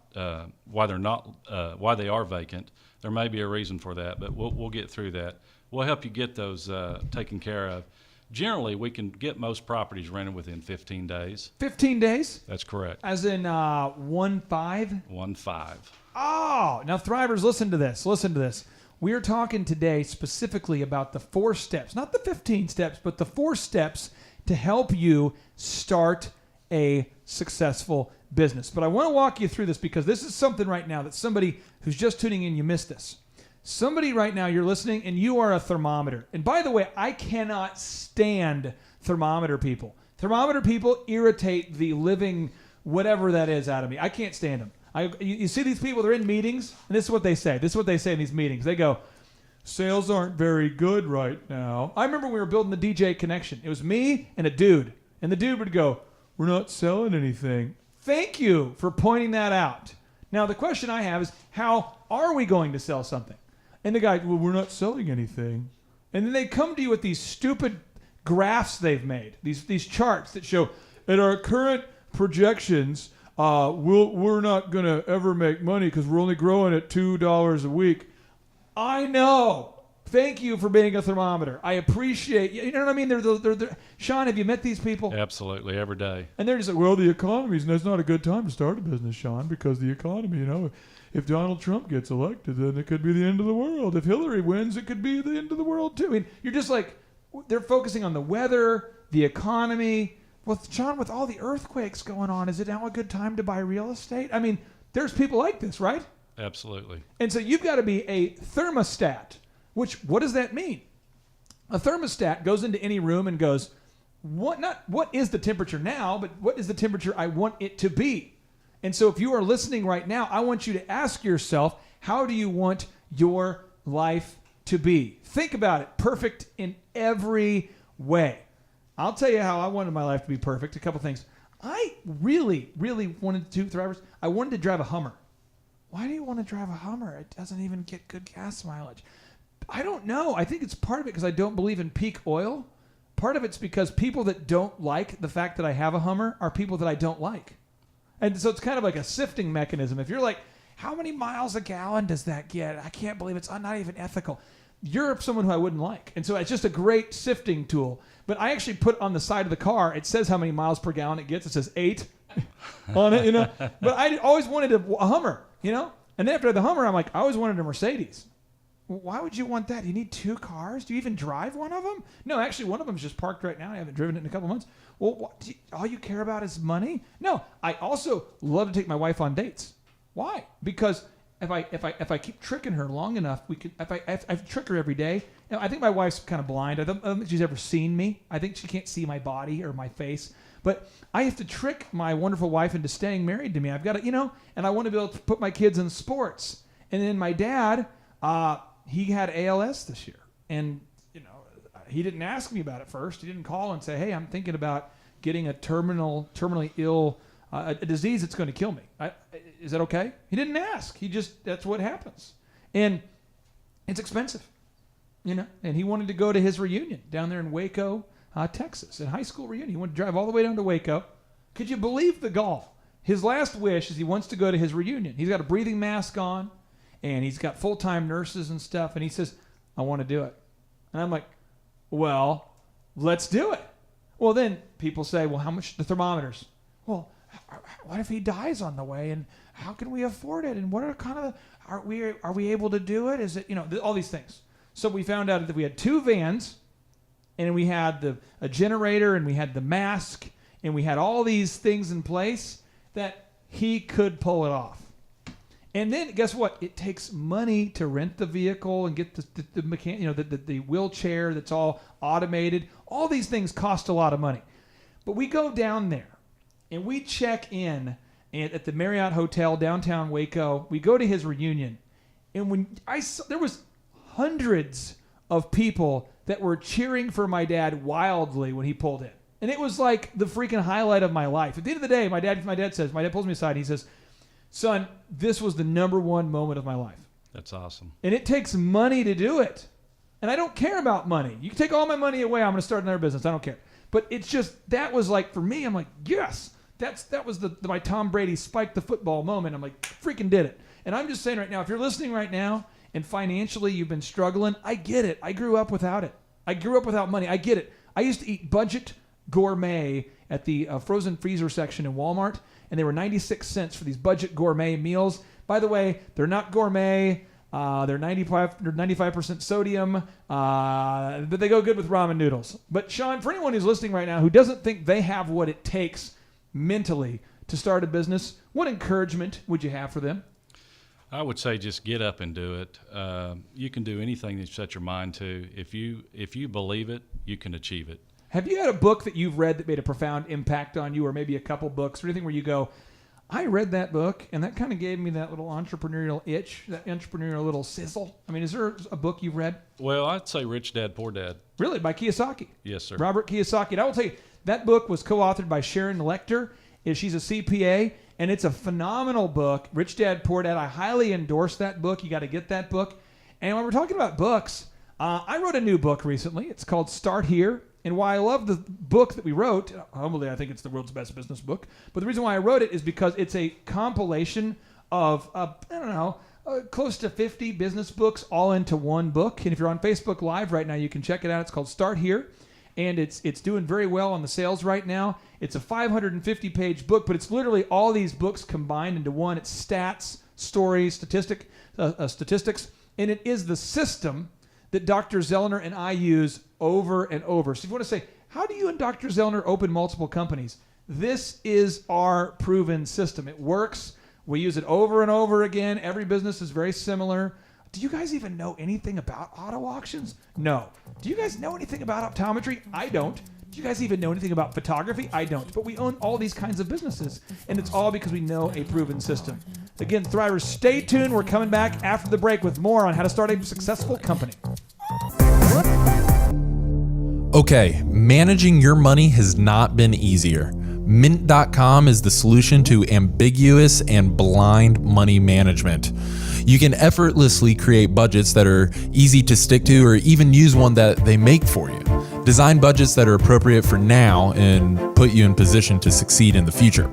why they are vacant. There may be a reason for that, but we'll get through that. We'll help you get those taken care of. Generally, we can get most properties rented within 15 days. 15 days? That's correct. As in 1-5? 1-5. Oh, now Thrivers, listen to this. Listen to this. We are talking today specifically about the 4 steps, not the 15 steps, but the 4 steps to help you start a successful business. But I want to walk you through this because this is something right now that somebody who's just tuning in, you missed this. Somebody right now, you're listening and you are a thermometer. And by the way, I cannot stand thermometer people. Thermometer people irritate the living whatever that is out of me. I can't stand them. You see these people, they're in meetings, and this is what they say. This is what they say in these meetings. They go, sales aren't very good right now. I remember we were building the DJ Connection. It was me and a dude. And the dude would go, we're not selling anything. Thank you for pointing that out. Now, the question I have is, how are we going to sell something? And the guy, well, we're not selling anything. And then they come to you with these stupid graphs they've made, these charts that show, at our current projections, we're not going to ever make money because we're only growing at $2 a week. I know. Thank you for being a thermometer. I appreciate you. You know what I mean? They're Shawn, have you met these people? Absolutely, every day. And they're just like, well, the economy's, that's not a good time to start a business, Shawn, because the economy, if Donald Trump gets elected, then it could be the end of the world. If Hillary wins, it could be the end of the world, too. I mean, you're just like, they're focusing on the weather, the economy. Well, Shawn, with all the earthquakes going on, is it now a good time to buy real estate? I mean, there's people like this, right? Absolutely. And so you've got to be a thermostat, what does that mean? A thermostat goes into any room and goes, what is the temperature now, but what is the temperature I want it to be? And so if you are listening right now, I want you to ask yourself, how do you want your life to be? Think about it. Perfect in every way. I'll tell you how I wanted my life to be perfect. A couple things. I really, really wanted to, Thrivers, I wanted to drive a Hummer. Why do you want to drive a Hummer? It doesn't even get good gas mileage. I don't know. I think it's part of it because I don't believe in peak oil. Part of it's because people that don't like the fact that I have a Hummer are people that I don't like. And so it's kind of like a sifting mechanism. If you're like, how many miles a gallon does that get? I can't believe it's not even ethical. You're someone who I wouldn't like. And so it's just a great sifting tool. But I actually put on the side of the car, it says how many miles per gallon it gets. It says 8 on it, But I always wanted a Hummer, And then after the Hummer, I'm like, I always wanted a Mercedes. Well, why would you want that? Do you need 2 cars? Do you even drive one of them? No, actually, one of them's just parked right now. I haven't driven it in a couple months. Well, all you care about is money? No, I also love to take my wife on dates. Why? Because if I keep tricking her long enough, if I trick her every day. I think my wife's kind of blind. I don't think she's ever seen me. I think she can't see my body or my face. But I have to trick my wonderful wife into staying married to me. I've got to, and I want to be able to put my kids in sports. And then my dad, he had ALS this year, and he didn't ask me about it first. He didn't call and say, "Hey, I'm thinking about getting a terminally ill, a disease that's going to kill me. Is that okay?" He didn't ask. That's what happens, and it's expensive, And he wanted to go to his reunion down there in Waco, Texas, a high school reunion. He wanted to drive all the way down to Waco. Could you believe the gall? His last wish is he wants to go to his reunion. He's got a breathing mask on. And he's got full-time nurses and stuff. And he says, I want to do it. And I'm like, well, let's do it. Well, then people say, well, how much the thermometers? Well, what if he dies on the way? And how can we afford it? And what are kind of, are we able to do it? Is it, all these things. So we found out that we had 2 vans, and we had a generator, and we had the mask, and we had all these things in place that he could pull it off. And then guess what? It takes money to rent the vehicle and get the wheelchair that's all automated. All these things cost a lot of money. But we go down there and we check in at the Marriott Hotel downtown Waco. We go to his reunion, and when there was hundreds of people that were cheering for my dad wildly when he pulled in. And it was like the freaking highlight of my life. At the end of the day, my dad pulls me aside and he says, "Son, this was the number one moment of my life." That's awesome. And it takes money to do it. And I don't care about money. You can take all my money away, I'm going to start another business. I don't care. But it's just, that was like, for me, I'm like, yes, that was my Tom Brady spike the football moment. I'm like, freaking did it. And I'm just saying right now, if you're listening right now and financially you've been struggling, I get it. I grew up without it. I grew up without money. I get it. I used to eat budget gourmet at the frozen freezer section in Walmart, and they were 96 cents for these budget gourmet meals. By the way, they're not gourmet. They're 95% sodium, but they go good with ramen noodles. But Shawn, for anyone who's listening right now who doesn't think they have what it takes mentally to start a business, what encouragement would you have for them? I would say just get up and do it. You can do anything that you set your mind to. If you believe it, you can achieve it. Have you had a book that you've read that made a profound impact on you, or maybe a couple books or anything where you go, I read that book, and that kind of gave me that little entrepreneurial itch, that entrepreneurial little sizzle? I mean, is there a book you've read? Well, I'd say Rich Dad, Poor Dad. Really? By Kiyosaki? Yes, sir. Robert Kiyosaki. And I will tell you, that book was co-authored by Sharon Lecter. She's a CPA, and it's a phenomenal book. Rich Dad, Poor Dad. I highly endorse that book. You got to get that book. And when we're talking about books, I wrote a new book recently. It's called Start Here. And why I love the book that we wrote, humbly I think it's the world's best business book, but the reason why I wrote it is because it's a compilation of, close to 50 business books all into one book. And if you're on Facebook Live right now, you can check it out. It's called Start Here, and it's doing very well on the sales right now. It's a 550-page book, but it's literally all these books combined into one. It's stats, stories, statistics, and it is the system that Dr. Zellner and I use over and over. So if you want to say, how do you and Dr. Zellner open multiple companies? This is our proven system. It works. We use it over and over again. Every business is very similar. Do you guys even know anything about auto auctions? No. Do you guys know anything about optometry? I don't. Do you guys even know anything about photography? I don't. But we own all these kinds of businesses, and it's all because we know a proven system. Again, Thrivers, stay tuned. We're coming back after the break with more on how to start a successful company. Okay, managing your money has not been easier. Mint.com is the solution to ambiguous and blind money management. You can effortlessly create budgets that are easy to stick to, or even use one that they make for you. Design budgets that are appropriate for now and put you in position to succeed in the future.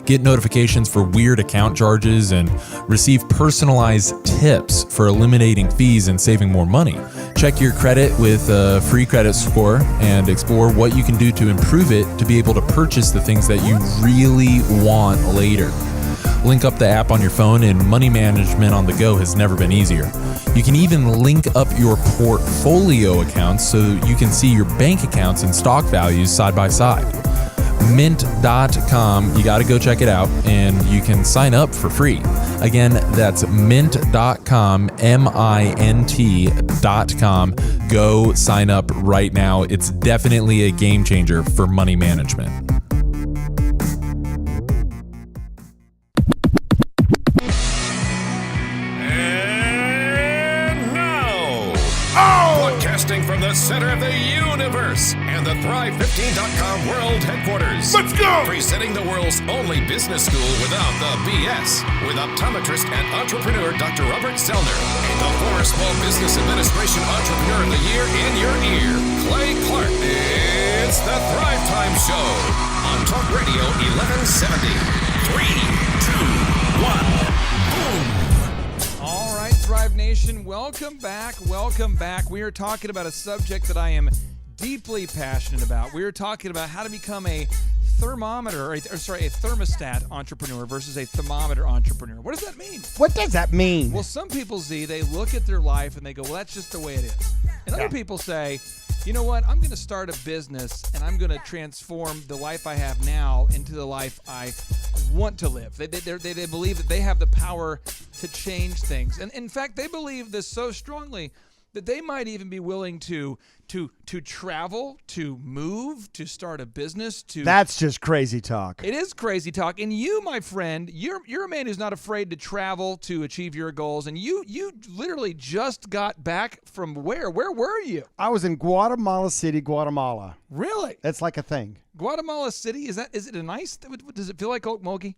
Get notifications for weird account charges and receive personalized tips for eliminating fees and saving more money. Check your credit with a free credit score and explore what you can do to improve it to be able to purchase the things that you really want later. Link up the app on your phone, and money management on the go has never been easier. You can even link up your portfolio accounts so you can see your bank accounts and stock values side by side. Mint.com, you got to go check it out, and you can sign up for free. Again, that's mint.com, mint.com. Go sign up right now. It's definitely a game changer for money management. From the center of the universe and the Thrive15.com world headquarters. Let's go! Presenting the world's only business school without the BS, with optometrist and entrepreneur Dr. Robert Zellner, the former Small Business Administration Entrepreneur of the Year in your ear, Clay Clark. It's the Thrive Time Show on Talk Radio 1170. 3, 2, 1. Thrive Nation, welcome back. We are talking about a subject that I am deeply passionate about. We are talking about how to become a thermostat entrepreneur versus a thermometer entrepreneur. What does that mean? What does that mean? Well, some people, they look at their life and they go, well, that's just the way it is. And other people say, you know what, I'm going to start a business and I'm going to transform the life I have now into the life I want to live. They believe that they have the power to change things. And in fact, they believe this so strongly that they might even be willing to travel, to move, to start a business. That's just crazy talk. It is crazy talk. And you, my friend, you're a man who's not afraid to travel to achieve your goals. And you literally just got back from where? Where were you? I was in Guatemala City, Guatemala. Really? That's like a thing. Guatemala City, is it a nice? Does it feel like Okmulgee?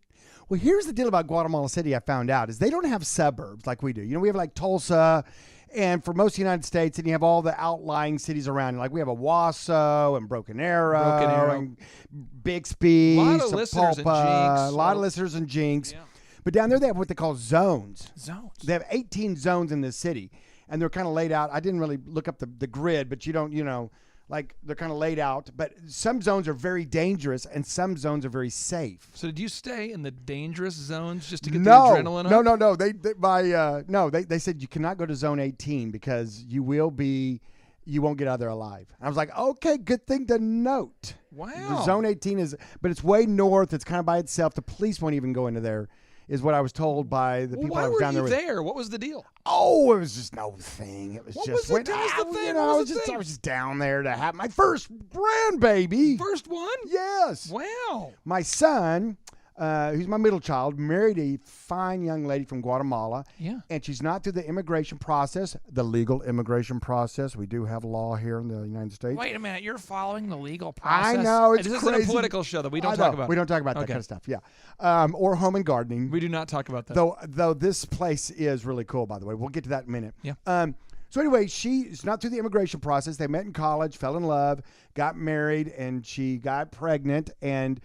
Well, here's the deal about Guatemala City I found out is they don't have suburbs like we do. You know, we have like Tulsa, and for most of the United States, and you have all the outlying cities around. Like we have Owasso and Broken Arrow. And Bixby, a lot of listeners and Jinx. A lot of listeners and Jinx. Yeah. But down there they have what they call zones. They have 18 zones in this city, and they're kind of laid out. I didn't really look up the grid, but like they're kind of laid out, but some zones are very dangerous and some zones are very safe. So did you stay in the dangerous zones just to get the adrenaline up? No. They said you cannot go to zone 18 because you won't get out of there alive. I was like, okay, good thing to note. Wow. The zone 18 but it's way north. It's kind of by itself. The police won't even go into there, is what I was told by the people I was down there with. Why were you there? What was the deal? Oh, it was just no thing. It was what just was the thing? I was just down there to have my first grandbaby. First one? Yes. Wow. My son, who's my middle child, married a fine young lady from Guatemala. Yeah. And she's not through the immigration process, the legal immigration process. We do have law here in the United States. Wait a minute. You're following the legal process? I know. It's this crazy. isn't a political show that we don't talk about. We don't talk about that kind of stuff. Yeah. Or home and gardening. We do not talk about that. Though this place is really cool, by the way. We'll get to that in a minute. Yeah. So anyway, she's not through the immigration process. They met in college, fell in love, got married, and she got pregnant, and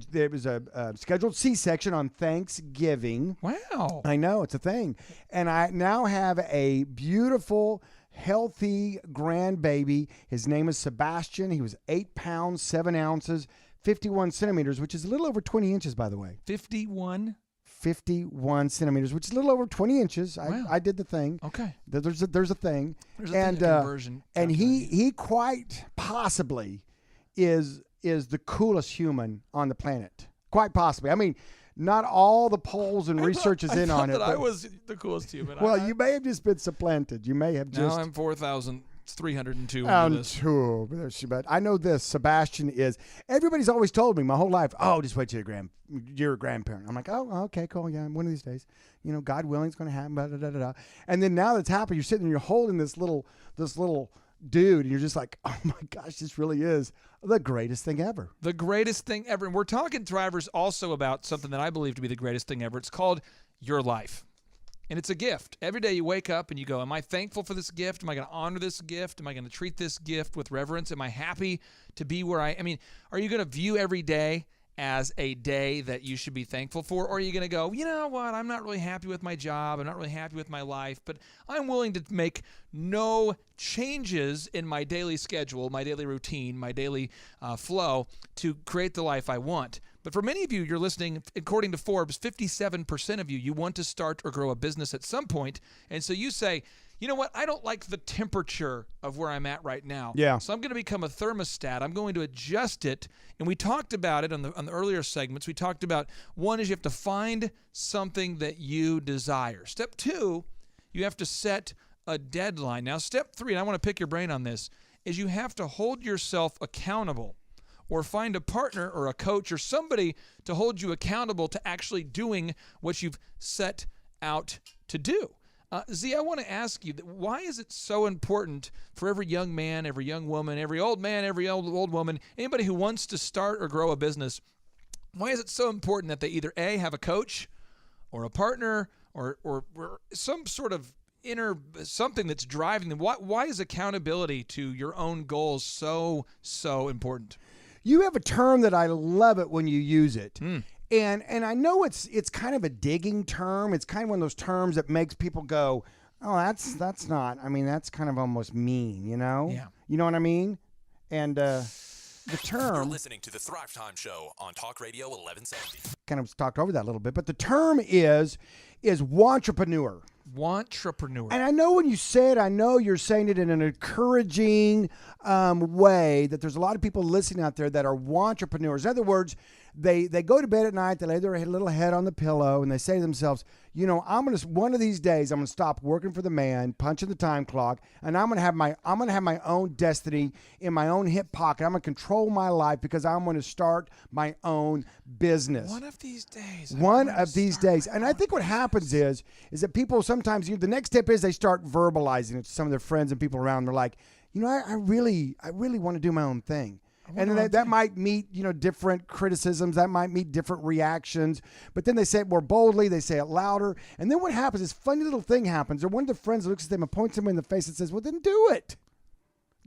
there was a scheduled C-section on Thanksgiving. Wow. I know, it's a thing. And I now have a beautiful, healthy grandbaby. His name is Sebastian. He was 8 pounds, 7 ounces, 51 centimeters, which is a little over 20 inches, by the way. 51 centimeters, which is a little over 20 inches. Wow. I did the thing. Okay. There's a thing. There's a conversion. And he quite possibly is the coolest human on the planet. Quite possibly. I mean, not all the polls and research is in on it. I was the coolest human. Well, you may have just been supplanted. You may have just. Now I'm 4,302. But I know this. Sebastian is. Everybody's always told me my whole life. Oh, just wait till you're a grandparent. I'm like, oh, okay, cool. Yeah, one of these days, God willing, it's going to happen. Blah, blah, blah, blah. And then now that's happened, you're sitting and you're holding this little dude, and you're just like, oh my gosh, this really is the greatest thing ever. The greatest thing ever. And we're talking, Thrivers, also about something that I believe to be the greatest thing ever. It's called your life. And it's a gift. Every day you wake up and you go, am I thankful for this gift? Am I going to honor this gift? Am I going to treat this gift with reverence? Am I happy to be where I mean, are you going to view every day as a day that you should be thankful for? Or are you going to go, you know what, I'm not really happy with my job, I'm not really happy with my life, but I'm willing to make no changes in my daily schedule, my daily routine, my daily flow to create the life I want. But for many of you, you're listening, according to Forbes, 57% of you want to start or grow a business at some point. And so you say, you know what? I don't like the temperature of where I'm at right now. Yeah. So I'm going to become a thermostat. I'm going to adjust it. And we talked about it on the earlier segments. We talked about, one is you have to find something that you desire. Step 2, you have to set a deadline. Now, step 3, and I want to pick your brain on this, is you have to hold yourself accountable, or find a partner or a coach or somebody to hold you accountable to actually doing what you've set out to do. Z, I want to ask you, why is it so important for every young man, every young woman, every old man, every old woman, anybody who wants to start or grow a business, why is it so important that they either A, have a coach or a partner or some sort of inner something that's driving them? Why is accountability to your own goals so important? You have a term that I love it when you use it. And I know it's kind of a digging term. It's kind of one of those terms that makes people go, oh, that's not. I mean, that's kind of almost mean, Yeah. You know what I mean? And the term. You're listening to the Thrive Time Show on Talk Radio 1170. Kind of talked over that a little bit, but the term is wantrepreneur. Wantrepreneur. And I know when you say it, I know you're saying it in an encouraging way, that there's a lot of people listening out there that are wantrepreneurs. In other words, they go to bed at night, they lay their little head on the pillow, and they say to themselves, you know, one of these days I'm gonna stop working for the man, punching the time clock, and I'm gonna have my own destiny in my own hip pocket. I'm gonna control my life because I'm gonna start my own business. One of these days. And I think what happens is that people sometimes, the next step is they start verbalizing it to some of their friends and people around. They're like, you know, I really want to do my own thing. And then that might meet, different criticisms. That might meet different reactions. But then they say it more boldly. They say it louder. And then what happens is funny little thing happens. Or one of the friends looks at them and points them in the face and says, well, then do it.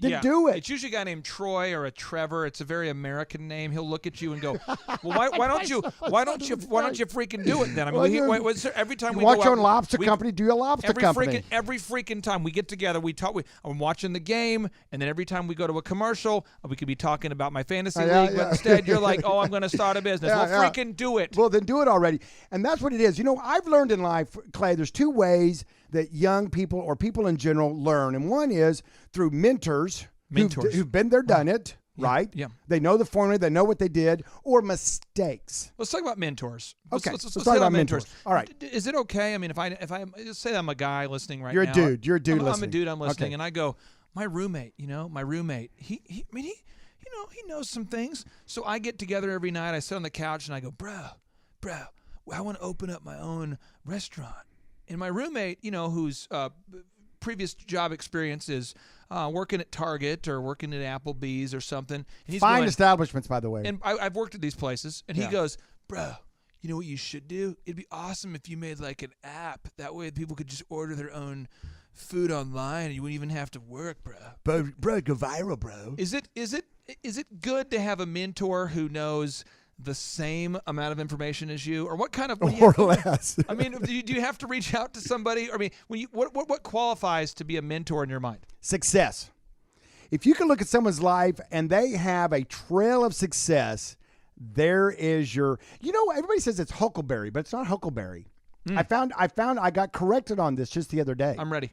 Do it. It's usually a guy named Troy or a Trevor. It's a very American name. He'll look at you and go, "Well, why don't you freaking do it then?" I mean, every time we watch go your out, own lobster company, do your lobster company. Every freaking time we get together, we talk. I'm watching the game, and then every time we go to a commercial, we could be talking about my fantasy league. But instead, you're like, "Oh, I'm going to start a business." Freaking do it. Well, then do it already. And that's what it is. I've learned in life, Clay. There's two ways that young people or people in general learn, and one is through mentors. Who've been there, done it, right? Yeah. They know the formula, they know what they did, or mistakes. Let's talk about mentors. Okay, let's talk about mentors. All right. Is it okay? I mean, if I just say I'm a guy listening right now. You're a dude listening. I'm a dude. I'm listening, okay. And I go, my roommate. He knows some things. So I get together every night. I sit on the couch and I go, bro, I want to open up my own restaurant. And my roommate, whose previous job experience is working at Target or working at Applebee's or something. And he's Fine establishments, by the way. And I've worked at these places. And he goes, bro, you know what you should do? It'd be awesome if you made like an app. That way people could just order their own food online and you wouldn't even have to work, bro. Bro, go viral, bro. Is it good to have a mentor who knows the same amount of information as you, or what kind of or less? I mean, do you have to reach out to somebody? I mean, what qualifies to be a mentor in your mind? Success. If you can look at someone's life and they have a trail of success, there is your. Everybody says it's Huckleberry, but it's not Huckleberry. I got corrected on this just the other day. I'm ready.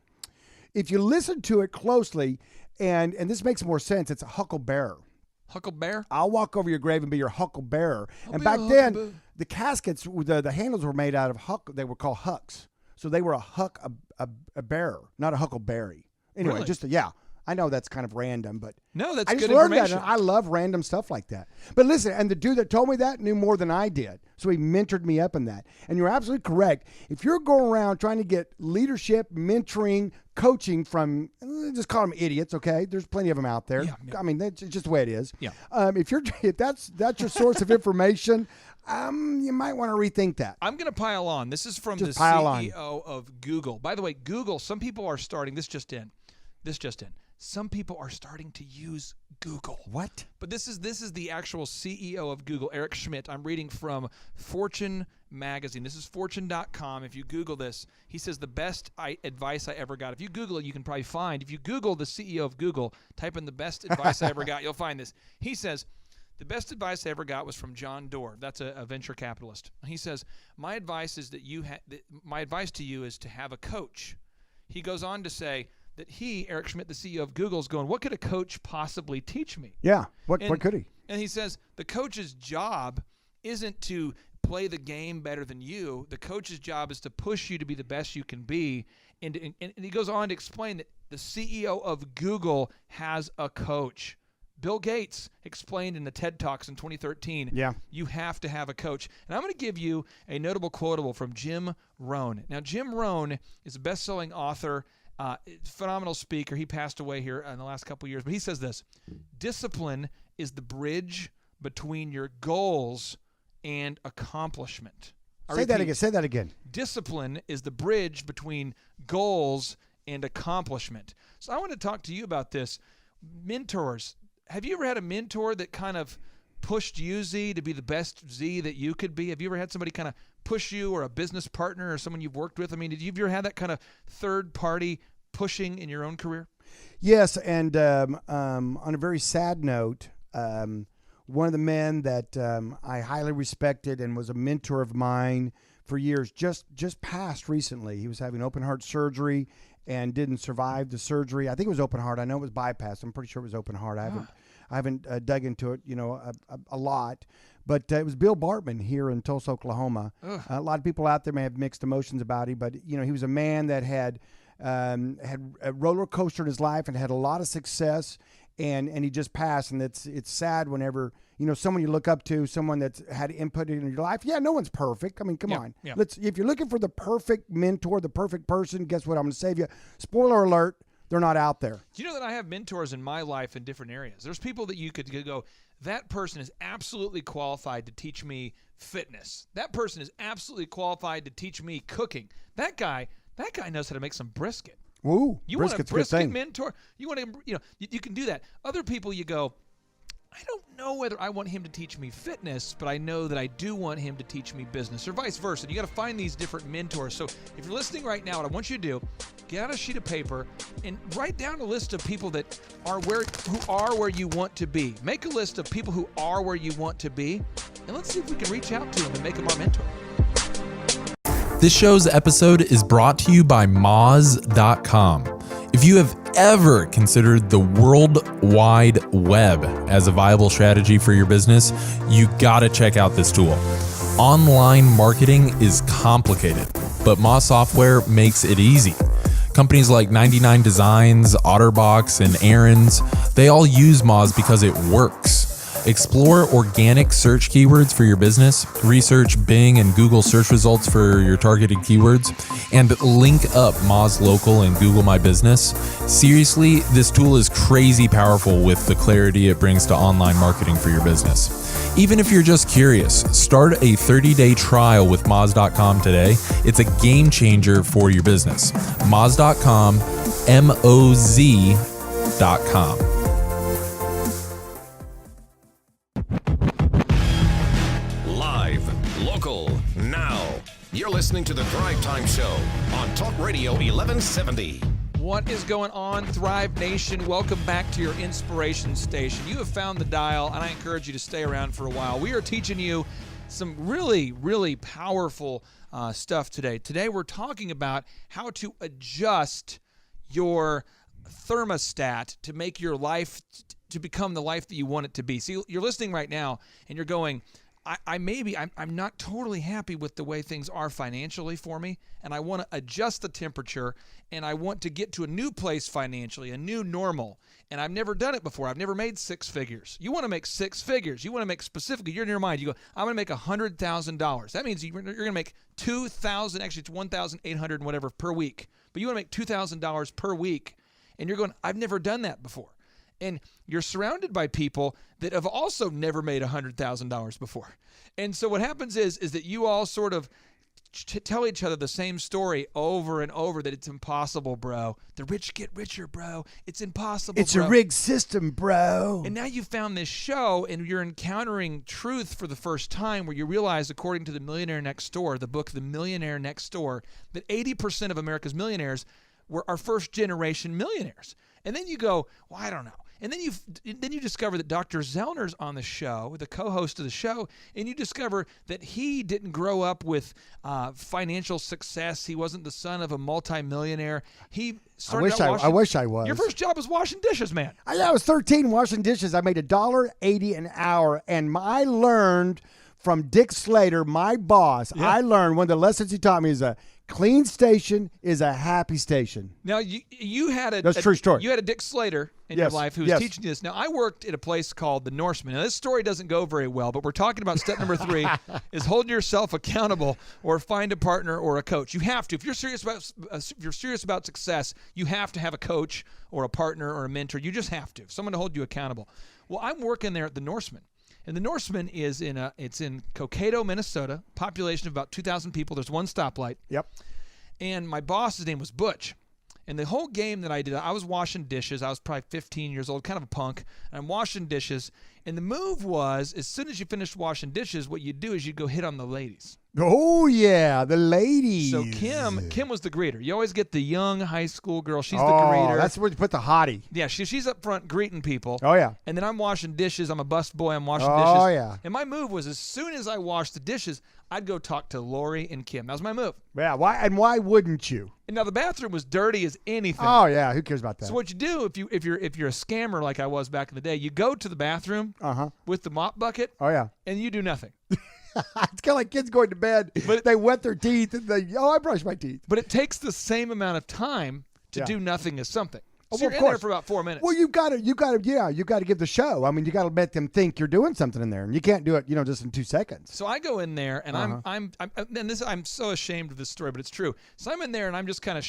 If you listen to it closely, and this makes more sense, it's a Hucklebearer. Hucklebear? I'll walk over your grave and be your hucklebearer. And back then, the caskets, the handles were made out of huck. They were called hucks. So they were a bearer, not a huckleberry. Anyway, really? I know that's kind of random, but no, that's I just good learned information. that, and I love random stuff like that. But listen, and the dude that told me that knew more than I did, so he mentored me up in that. And you're absolutely correct. If you're going around trying to get leadership, mentoring, coaching from, just call them idiots, okay? There's plenty of them out there. Yeah. I mean, that's just the way it is. Yeah. If that's your source of information, you might want to rethink that. I'm going to pile on. This is from Just the pile CEO of Google. By the way, Google, some people are starting, this just in. Some people are starting to use Google. What? But this is the actual CEO of Google, Eric Schmidt. I'm reading from Fortune magazine. This is fortune.com. If you Google this, he says the best advice I ever got. If you Google it, you can probably find. If you Google the CEO of Google, type in the best advice I ever got, you'll find this. He says, the best advice I ever got was from John Doerr. That's a venture capitalist. He says, my advice is that my advice to you is to have a coach. He goes on to say that Eric Schmidt, the CEO of Google, is going, what could a coach possibly teach me? Yeah. What could he? And he says the coach's job isn't to play the game better than you. The coach's job is to push you to be the best you can be. And he goes on to explain that the CEO of Google has a coach. Bill Gates explained in the TED Talks in 2013, you have to have a coach. And I'm going to give you a notable quotable from Jim Rohn. Now, Jim Rohn is a best-selling author, phenomenal speaker. He passed away here in the last couple of years. But he says this, discipline is the bridge between your goals and accomplishment. Say that again. Discipline is the bridge between goals and accomplishment. So I want to talk to you about this. Mentors. Have you ever had a mentor that kind of pushed you, Z, to be the best Z that you could be? Have you ever had somebody kind of push you, or a business partner or someone you've worked with? I mean, have you ever had that kind of third party pushing in your own career? Yes, and on a very sad note, one of the men that I highly respected and was a mentor of mine for years just passed recently. He was having open heart surgery and didn't survive the surgery. I think it was open heart. I know it was bypass. I'm pretty sure it was open heart. I I haven't dug into it, a lot. But it was Bill Bartman here in Tulsa, Oklahoma. A lot of people out there may have mixed emotions about him, but he was a man that had a roller coaster in his life and had a lot of success, and he just passed. And it's sad whenever someone you look up to, someone that's had input in your life. Yeah, no one's perfect. I mean, come on. Yeah. If you're looking for the perfect mentor, the perfect person, guess what? I'm going to save you. Spoiler alert: they're not out there. Do you know that I have mentors in my life in different areas? There's people that you could go, that person is absolutely qualified to teach me fitness. That person is absolutely qualified to teach me cooking. That guy knows how to make some brisket. Woo! You want a brisket's brisket good thing. mentor? You want to, you can do that. Other people, you go, I don't know whether I want him to teach me fitness, but I know that I do want him to teach me business, or vice versa. You got to find these different mentors. So if you're listening right now, what I want you to do, get out a sheet of paper and write down a list of people that who are where you want to be. Make a list of people who are where you want to be, and let's see if we can reach out to them and make them our mentor. This show's episode is brought to you by Moz.com. If you have ever considered the World Wide Web as a viable strategy for your business, you gotta check out this tool. Online marketing is complicated, but Moz software makes it easy. Companies like 99 Designs, Otterbox, and Aaron's, they all use Moz because it works. Explore organic search keywords for your business, research Bing and Google search results for your targeted keywords, and link up Moz Local and Google My Business. Seriously, this tool is crazy powerful with the clarity it brings to online marketing for your business. Even if you're just curious, start a 30-day trial with Moz.com today. It's a game changer for your business. Moz.com, MOZ.com. Local, now. You're listening to the Thrive Time Show on Talk Radio 1170. What is going on, Thrive Nation? Welcome back to your inspiration station. You have found the dial, and I encourage you to stay around for a while. We are teaching you some really, really powerful stuff today. Today we're talking about how to adjust your thermostat to make your life to become the life that you want it to be. See, you're listening right now, and you're going, I'm not totally happy with the way things are financially for me, and I want to adjust the temperature, and I want to get to a new place financially, a new normal, and I've never done it before. I've never made six figures. You want to make six figures. You want to make specifically, you're in your mind, you go, I'm going to make $100,000. That means you're going to make $2,000, actually it's $1,800 and whatever per week, but you want to make $2,000 per week, and you're going, I've never done that before. And you're surrounded by people that have also never made $100,000 before. And so what happens is that you all sort of tell each other the same story over and over, that it's impossible, bro. The rich get richer, bro. It's impossible, It's bro. a rigged system, bro. And now you found this show, and you're encountering truth for the first time, where you realize, according to The Millionaire Next Door, the book The Millionaire Next Door, that 80% of America's millionaires are first-generation millionaires. And then you go, well, I don't know. And then you discover that Dr. Zellner's on the show, the co-host of the show, and you discover that he didn't grow up with financial success. He wasn't the son of a multimillionaire. He started I wish I was. Your first job was washing dishes, man. I was 13 washing dishes. I made $1.80 an hour, and I learned from Dick Slater, my boss. Yeah. I learned one of the lessons he taught me is a clean station is a happy station. Now, you had That's a true story. You had a Dick Slater in your Yes, life who was yes. teaching you this. Now, I worked at a place called the Norseman. Now, this story doesn't go very well, but we're talking about step number 3 is hold yourself accountable or find a partner or a coach. You have to. If you're serious about success, you have to have a coach or a partner or a mentor. You just have to. Someone to hold you accountable. Well, I'm working there at the Norseman. And the Norseman is it's in Cokato, Minnesota, population of about 2,000 people. There's one stoplight. Yep. And my boss's name was Butch. And the whole game that I did, I was washing dishes. I was probably 15 years old, kind of a punk. And I'm washing dishes. And the move was, as soon as you finished washing dishes, what you'd do is you'd go hit on the ladies. Oh, yeah, the ladies. So Kim was the greeter. You always get the young high school girl. She's the Oh, greeter. that's where you put the hottie. Yeah, she's up front greeting people. Oh, yeah. And then I'm washing dishes. I'm a bus boy. I'm washing Oh, dishes. yeah. And my move was, as soon as I washed the dishes, I'd go talk to Lori and Kim. That was my move. Yeah, why wouldn't you? And now the bathroom was dirty as anything. Oh, yeah, who cares about that? So what you do if you're a scammer like I was back in the day, you go to the bathroom with the mop bucket. Oh, yeah. And you do nothing. It's kind of like kids going to bed, but they wet their teeth and I brush my teeth. But it takes the same amount of time to do nothing as something. So well, you're of in course. there for about 4 minutes. Well, you got to give the show. I mean, you got to let them think you're doing something in there, and you can't do it, just in 2 seconds. So I go in there, and I'm so ashamed of this story, but it's true. So I'm in there, and I'm just kind of,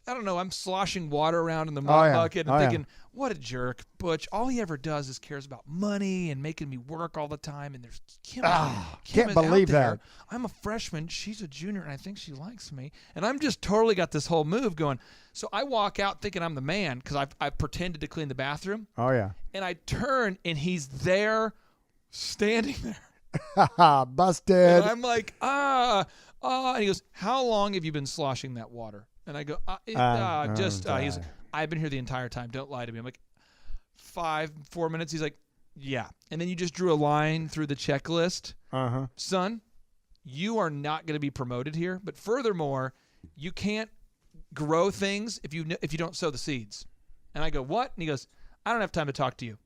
I don't know, I'm sloshing water around in the mop bucket and thinking, what a jerk. Butch, all he ever does is cares about money and making me work all the time. And there's Kim. Can't is believe out there. that. I'm a freshman. She's a junior, and I think she likes me. And I'm just totally got this whole move going. So I walk out thinking I'm the man because I've pretended to clean the bathroom. Oh, yeah. And I turn, and he's there standing there. Busted. And I'm like, And he goes, how long have you been sloshing that water? And I go, he goes, I've been here the entire time. Don't lie to me. I'm like, 4 minutes. He's like, yeah. And then you just drew a line through the checklist. Son, you are not going to be promoted here. But furthermore, you can't grow things if you don't sow the seeds. And I go, what? And he goes, I don't have time to talk to you.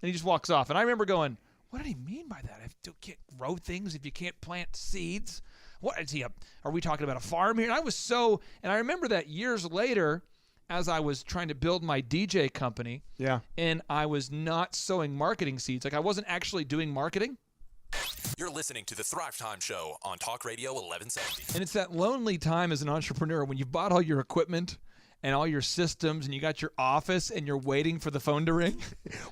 And he just walks off. And I remember going, what did he mean by that? You can't grow things if you can't plant seeds? What is he? Are we talking about a farm here? And I remember that years later, as I was trying to build my DJ company. Yeah. And I was not sowing marketing seeds. Like I wasn't actually doing marketing. You're listening to the Thrive Time Show on Talk Radio 1170. And it's that lonely time as an entrepreneur when you've bought all your equipment and all your systems and you got your office and you're waiting for the phone to ring.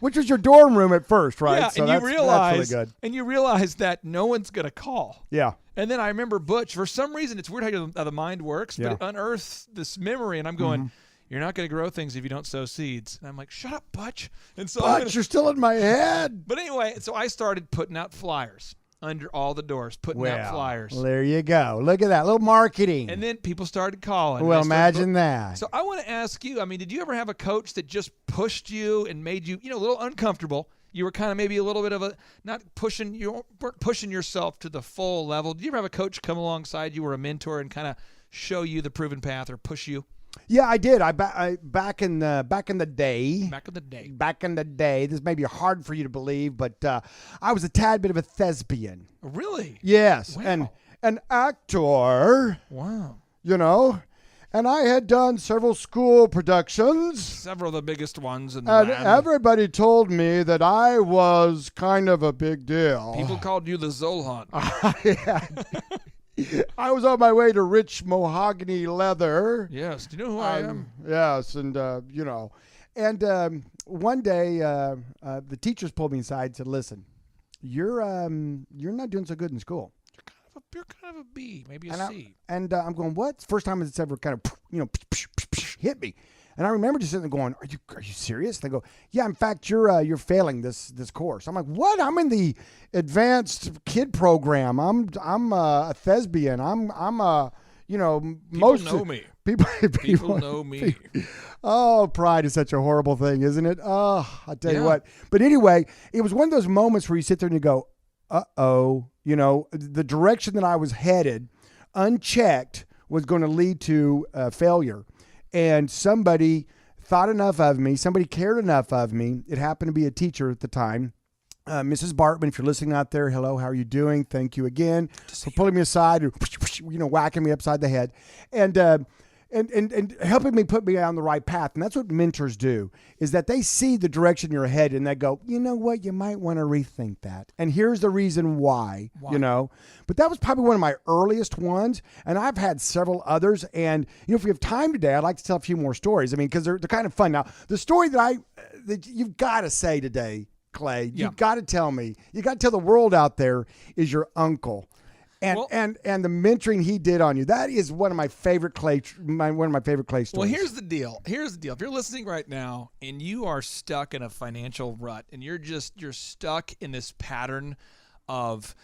Which was your dorm room at first, right? Yeah, So and that's really good. And you realize that no one's going to call. Yeah. And then I remember Butch, for some reason, it's weird how the mind works, but it unearths this memory, and I'm going, you're not going to grow things if you don't sow seeds. And I'm like, shut up, Butch. And so Butch, you're still in my head. But anyway, so I started putting out flyers under all the doors, putting out flyers. Well, there you go. Look at that. Little marketing. And then people started calling. Well, imagine that. So I want to ask you, did you ever have a coach that just pushed you and made you, a little uncomfortable? You were kind of maybe a little bit of you weren't pushing yourself to the full level. Did you ever have a coach come alongside you or a mentor and kind of show you the proven path or push you? Yeah, I did. Back in the day. Back in the day. This may be hard for you to believe, but I was a tad bit of a thespian. Really? Yes, Wow. and an actor. Wow. And I had done several school productions. Several of the biggest ones in the And land. everybody told me that I was kind of a big deal. People called you the Zolhan. I was on my way to rich mahogany leather. Yes. Do you know who I am? Yes, and And one day, the teachers pulled me aside and said, "Listen, you're not doing so good in school. You're kind of a B, maybe a C." I'm going, what? First time it's ever kind of, hit me. And I remember just sitting there going, "Are you serious?" And they go, "Yeah, in fact, you're failing this course." I'm like, "What? I'm in the advanced kid program. I'm a thespian. I'm a People know me. People know me. Oh, pride is such a horrible thing, isn't it? Oh, I tell you what. But anyway, it was one of those moments where you sit there and you go, uh-oh, the direction that I was headed, unchecked, was going to lead to failure. And somebody thought enough of me, somebody cared enough of me. It happened to be a teacher at the time. Mrs. Bartman, if you're listening out there, hello, how are you doing? Thank you again for pulling me aside and whacking me upside the head. And helping me put me on the right path. And that's what mentors do, is that they see the direction you're headed and they go, you know what, you might want to rethink that. And here's the reason why. But that was probably one of my earliest ones. And I've had several others. And, if we have time today, I'd like to tell a few more stories. Because they're kind of fun. Now, the story that you've got to say today, Clay, you've got to tell me, you got to tell the world out there, is your uncle. And and the mentoring he did on you, that is one of my favorite clay stories. Well, here's the deal. If you're listening right now and you are stuck in a financial rut and you're stuck in this pattern of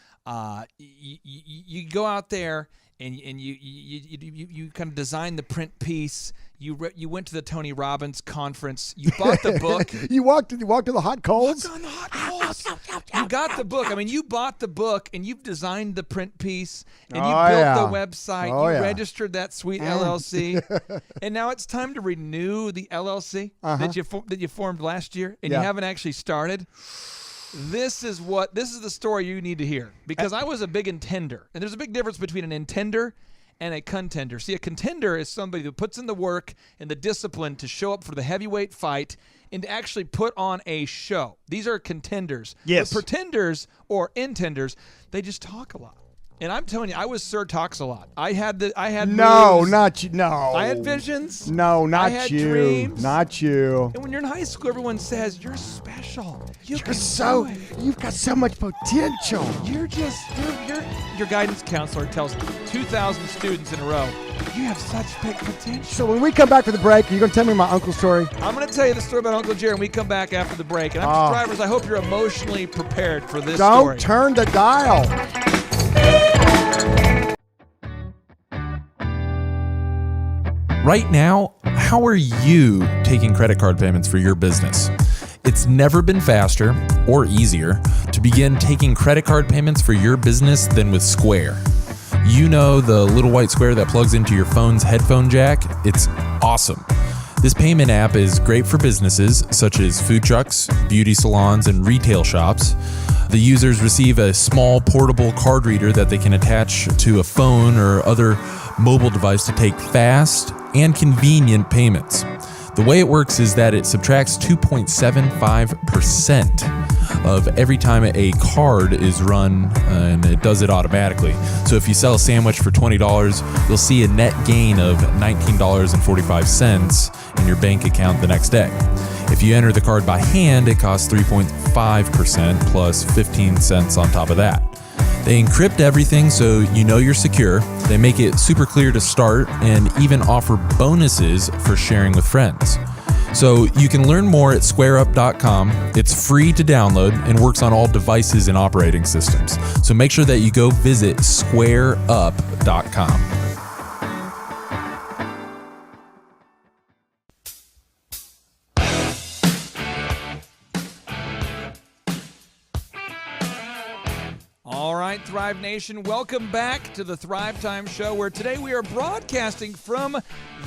you go out there and you kind of design the print piece. You went to the Tony Robbins conference. You bought the book. you walked to the hot coals. On the hot coals. You got the book. I mean, you bought the book and you've designed the print piece and you built the website. You registered that sweet LLC, and now it's time to renew the LLC that you formed last year, and you haven't actually started. This is the story you need to hear, because I was a big intender, and there's a big difference between an intender and a contender. See, a contender is somebody who puts in the work and the discipline to show up for the heavyweight fight and to actually put on a show. These are contenders. Yes. But pretenders or intenders, they just talk a lot. And I'm telling you, I was Sir Talks a Lot. I had moves. Not you. No. I had visions. No, not I had you. dreams. Not you. And when you're in high school, everyone says you're special. You've got so much potential. Your guidance counselor tells 2,000 students in a row, you have such big potential. So when we come back for the break, are you going to tell me my uncle's story? I'm going to tell you the story about Uncle Jerry when we come back after the break. And drivers, I hope you're emotionally prepared for this story. Don't turn the dial. Right now, how are you taking credit card payments for your business? It's never been faster or easier to begin taking credit card payments for your business than with Square. You know the little white square that plugs into your phone's headphone jack? It's awesome. This payment app is great for businesses such as food trucks, beauty salons, and retail shops. The users receive a small portable card reader that they can attach to a phone or other mobile device to take fast and convenient payments. The way it works is that it subtracts 2.75% of every time a card is run, and it does it automatically. So if you sell a sandwich for $20, you'll see a net gain of $19.45 in your bank account the next day. If you enter the card by hand, it costs 3.5% plus 15 cents on top of that. They encrypt everything so you know you're secure. They make it super clear to start and even offer bonuses for sharing with friends. So you can learn more at squareup.com. It's free to download and works on all devices and operating systems. So make sure that you go visit squareup.com. Thrive Nation, welcome back to the Thrive Time Show, where today we are broadcasting from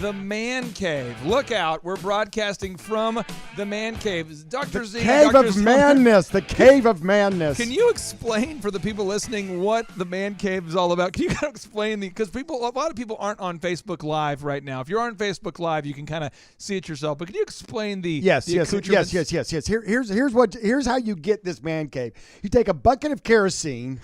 the Man Cave. Look out, we're broadcasting from the Man Cave. Dr. Z, Cave Dr. of Zillmer, Madness, the Cave of Madness. Can you explain for the people listening what the Man Cave is all about? Can you kind of explain because a lot of people aren't on Facebook Live right now. If you're on Facebook Live, you can kind of see it yourself. But can you explain the accoutrements? Yes. Here's how you get this man cave. You take a bucket of kerosene,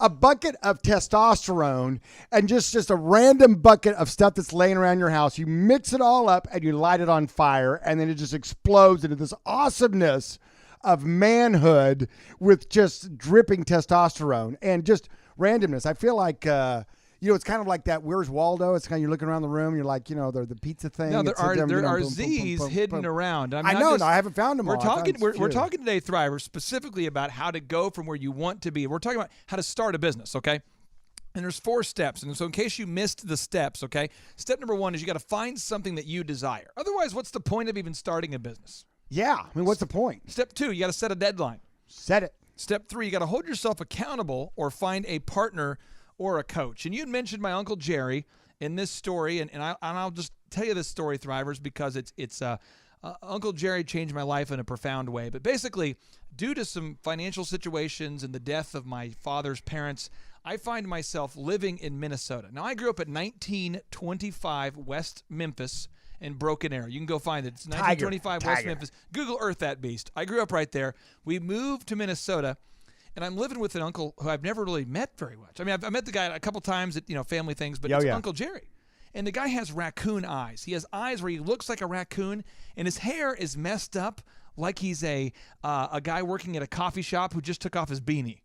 a bucket of testosterone, and just a random bucket of stuff that's laying around your house. You mix it all up and you light it on fire, and then it just explodes into this awesomeness of manhood with just dripping testosterone and just randomness. I feel like it's kind of like that Where's Waldo? It's kind of, you're looking around the room, you're like, the pizza thing. No, there are Z's hidden around. I haven't found them all. We're talking today, Thrivers, specifically about how to go from where you want to be. We're talking about how to start a business, okay? And there's 4 steps. And so in case you missed the steps, okay, step number 1 is you got to find something that you desire. Otherwise, what's the point of even starting a business? Yeah. I mean, what's the point? Step 2, you got to set a deadline. Set it. Step 3, you got to hold yourself accountable or find a partner or a coach. And you had mentioned my Uncle Jerry in this story, and I'll just tell you this story, Thrivers, because it's Uncle Jerry changed my life in a profound way. But basically, due to some financial situations and the death of my father's parents, I find myself living in Minnesota. Now, I grew up at 1925 West Memphis in Broken Arrow. You can go find it. It's 1925 West Memphis. Google Earth that beast. I grew up right there. We moved to Minnesota, and I'm living with an uncle who I've never really met very much. I mean, I've met the guy a couple times at family things, but it's Uncle Jerry. And the guy has raccoon eyes. He has eyes where he looks like a raccoon, and his hair is messed up like he's a guy working at a coffee shop who just took off his beanie.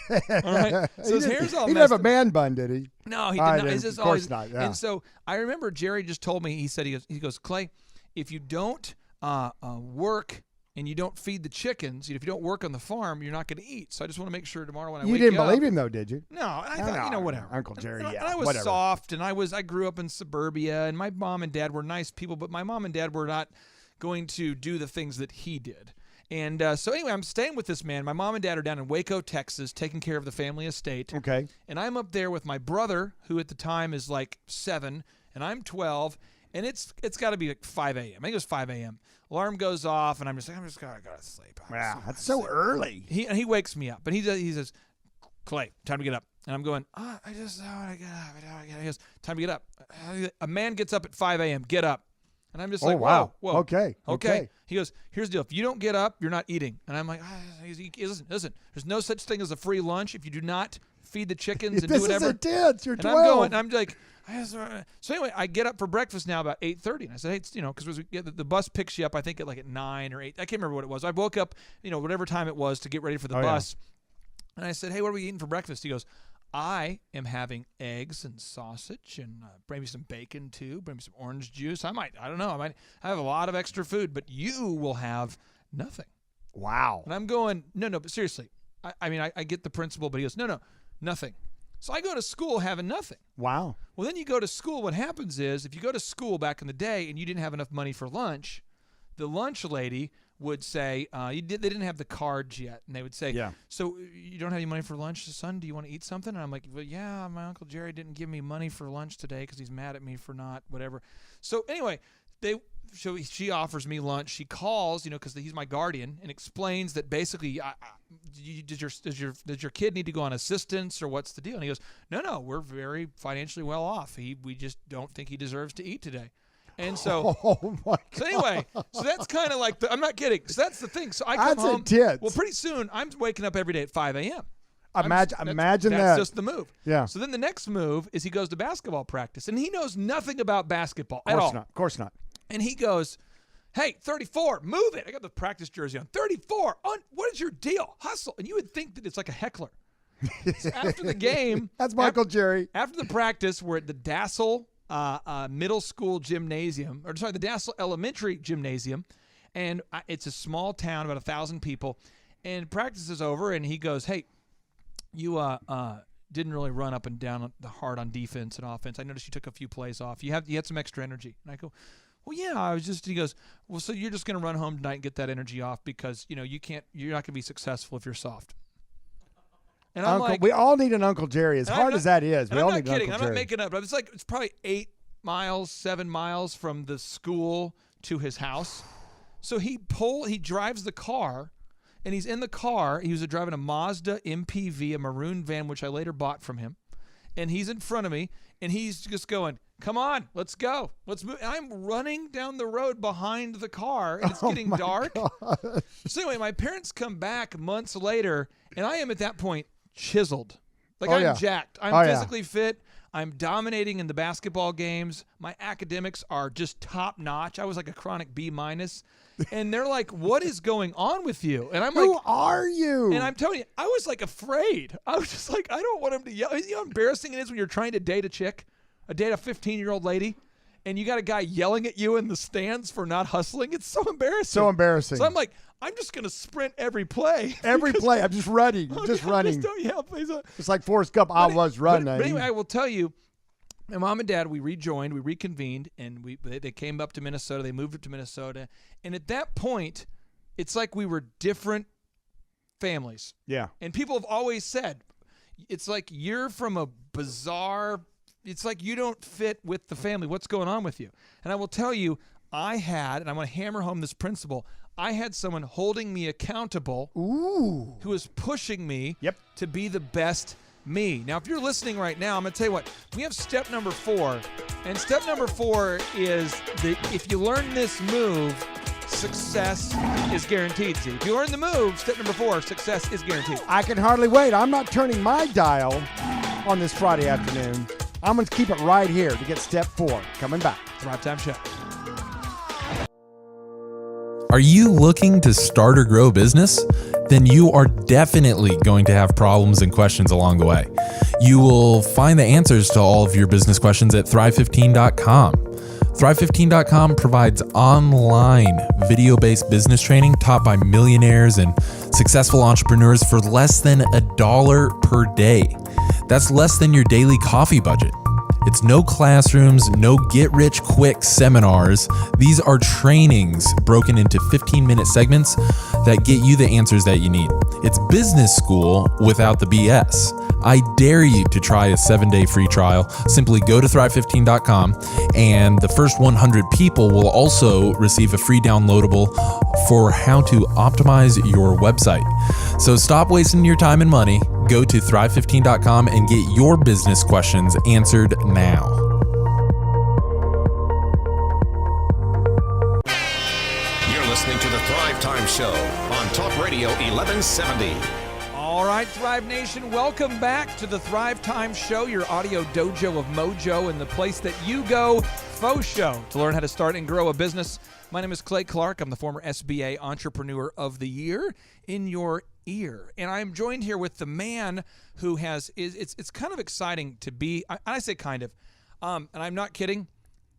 All right. So his hair's all He didn't messed have a up. man bun, did he? No, he did I not. didn't. It's just Of course always, not, yeah. And so I remember Jerry just told me, he goes, Clay, if you don't work and you don't feed the chickens, if you don't work on the farm, you're not going to eat. So I just want to make sure tomorrow when I wake up. You didn't believe him, though, did you? No, I thought, whatever. Uncle Jerry, And yeah, I was whatever. soft, and I grew up in suburbia, and my mom and dad were nice people, but my mom and dad were not going to do the things that he did. And so anyway, I'm staying with this man. My mom and dad are down in Waco, Texas, taking care of the family estate. Okay. And I'm up there with my brother, who at the time is like 7, and I'm 12, and it's got to be like 5 a.m. I think it was 5 a.m. Alarm goes off, and I'm just gotta go to sleep. Wow, that's so early. He wakes me up, and he says, Clay, time to get up. And I'm going, I just don't want to get up. He goes, time to get up. A man gets up at 5 a.m. Get up. And I'm just like, wow. whoa. Okay. He goes, here's the deal. If you don't get up, you're not eating. And I'm like, listen, there's no such thing as a free lunch if you do not feed the chickens and do whatever. This is intense. You're and 12. I'm like, so anyway, I get up for breakfast now about 8:30. And I said, hey, because the bus picks you up, I think at 9 or 8. I can't remember what it was. I woke up, whatever time it was to get ready for the bus. Yeah. And I said, hey, what are we eating for breakfast? He goes, I am having eggs and sausage and maybe some bacon too, maybe some orange juice. I don't know. I might have a lot of extra food, but you will have nothing. Wow. And I'm going, no, but seriously. I get the principle, but he goes, no, nothing. So I go to school having nothing. Wow. Well, then you go to school. What happens is if you go to school back in the day and you didn't have enough money for lunch, the lunch lady would say, they didn't have the cards yet. And they would say, yeah. So you don't have any money for lunch, son? Do you want to eat something? And I'm like, well, yeah, my Uncle Jerry didn't give me money for lunch today because he's mad at me for not whatever. So anyway, she offers me lunch. She calls, because he's my guardian, and explains that basically, does your kid need to go on assistance or what's the deal? And he goes, no, we're very financially well off. We just don't think he deserves to eat today. And so, anyway, so that's kind of like I'm not kidding. So that's the thing. So I come home. Intense. Well, pretty soon I'm waking up every day at 5 a.m. Imagine that. That's just the move. Yeah. So then the next move is he goes to basketball practice, and he knows nothing about basketball at all. Of course not. And he goes, hey, 34, move it. I got the practice jersey on. 34, what is your deal? Hustle. And you would think that it's like a heckler. So after the game. That's Michael Jerry. After the practice, we're at the Dassel middle school gymnasium, the Dassel Elementary Gymnasium, and it's a small town, about 1,000 people, and practice is over, and he goes, hey, you didn't really run up and down the hard on defense and offense. I noticed you took a few plays off. You had some extra energy. And I go, well, yeah, he goes, well, so you're just going to run home tonight and get that energy off because, you're not going to be successful if you're soft. And I'm like, we all need an Uncle Jerry, as hard as that is. We all need an Uncle Jerry. I'm not making up. But it's probably 7 miles from the school to his house. So he drives the car, and he's in the car. He was driving a Mazda MPV, a maroon van, which I later bought from him. And he's in front of me, and he's just going, come on, let's go. Let's move. And I'm running down the road behind the car, and it's getting dark. Gosh. So anyway, my parents come back months later, and I am at that point chiseled. I'm jacked. I'm physically fit. I'm dominating in the basketball games. My academics are just top notch. I was like a chronic B-. And they're like, what is going on with you? And I'm like, who are you? And I'm telling you, I was like afraid. I was just like, I don't want him to yell. You know how embarrassing it is when you're trying to date a 15-year-old lady, and you got a guy yelling at you in the stands for not hustling? It's so embarrassing. So embarrassing. So I'm like, I'm just going to sprint every play. Every play. I'm just running. Just running. It's like Forrest Gump. I was running. But anyway, I will tell you, my mom and dad, we rejoined, we reconvened, and they came up to Minnesota. They moved up to Minnesota. And at that point, it's like we were different families. Yeah. And people have always said, it's like you're from a bizarre, it's like you don't fit with the family. What's going on with you? And I will tell you, and I want to hammer home this principle, I had someone holding me accountable who was pushing me to be the best me. Now, if you're listening right now, I'm going to tell you what. We have step number 4. And step number 4 is that if you learn this move, success is guaranteed to you. If you learn the move, step number 4, success is guaranteed. I can hardly wait. I'm not turning my dial on this Friday afternoon. I'm going to keep it right here to get step 4. Coming back. Drive Time Show. Are you looking to start or grow a business? then you are definitely going to have problems and questions along the way. You will find the answers to all of your business questions at thrive15.com. Thrive15.com provides online video-based business training taught by millionaires and successful entrepreneurs for less than $1 per day. That's less than your daily coffee budget. It's no classrooms, no get-rich-quick seminars. These are trainings broken into 15-minute segments that get you the answers that you need. It's business school without the BS. I dare you to try a 7-day free trial. Simply go to thrive15.com, and the first 100 people will also receive a free downloadable for how to optimize your website. So stop wasting your time and money. Go to thrive15.com and get your business questions answered now. You're listening to the Thrive Time Show on Talk Radio 1170. All right, Thrive Nation, welcome back to the Thrive Time Show, your audio dojo of mojo, and the place that you go, faux show, to learn how to start and grow a business. My name is Clay Clark. I'm the former SBA Entrepreneur of the Year in your ear. And I'm joined here with the man who it's kind of exciting to be, I say kind of, and I'm not kidding.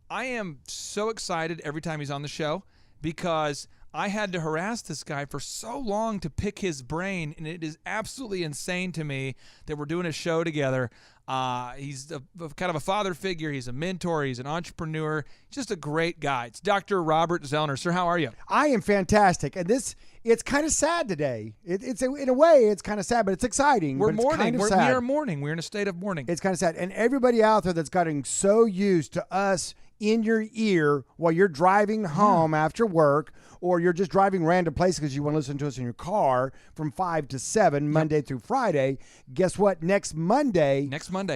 I am so excited every time he's on the show because I had to harass this guy for so long to pick his brain, and it is absolutely insane to me that we're doing a show together. He's kind of a father figure. He's a mentor. He's an entrepreneur. Just a great guy. It's Dr. Robert Zellner. Sir, how are you? I am fantastic. And it's kind of sad today. It's in a way, it's kind of sad, but it's exciting. We're but mourning. Kind of We sad. are mourning. We're in a state of mourning. It's kind of sad. And everybody out there that's gotten so used to us in your ear while you're driving home after work, or you're just driving random places because you want to listen to us in your car from 5 to 7, Monday through Friday. Guess what? Next Monday,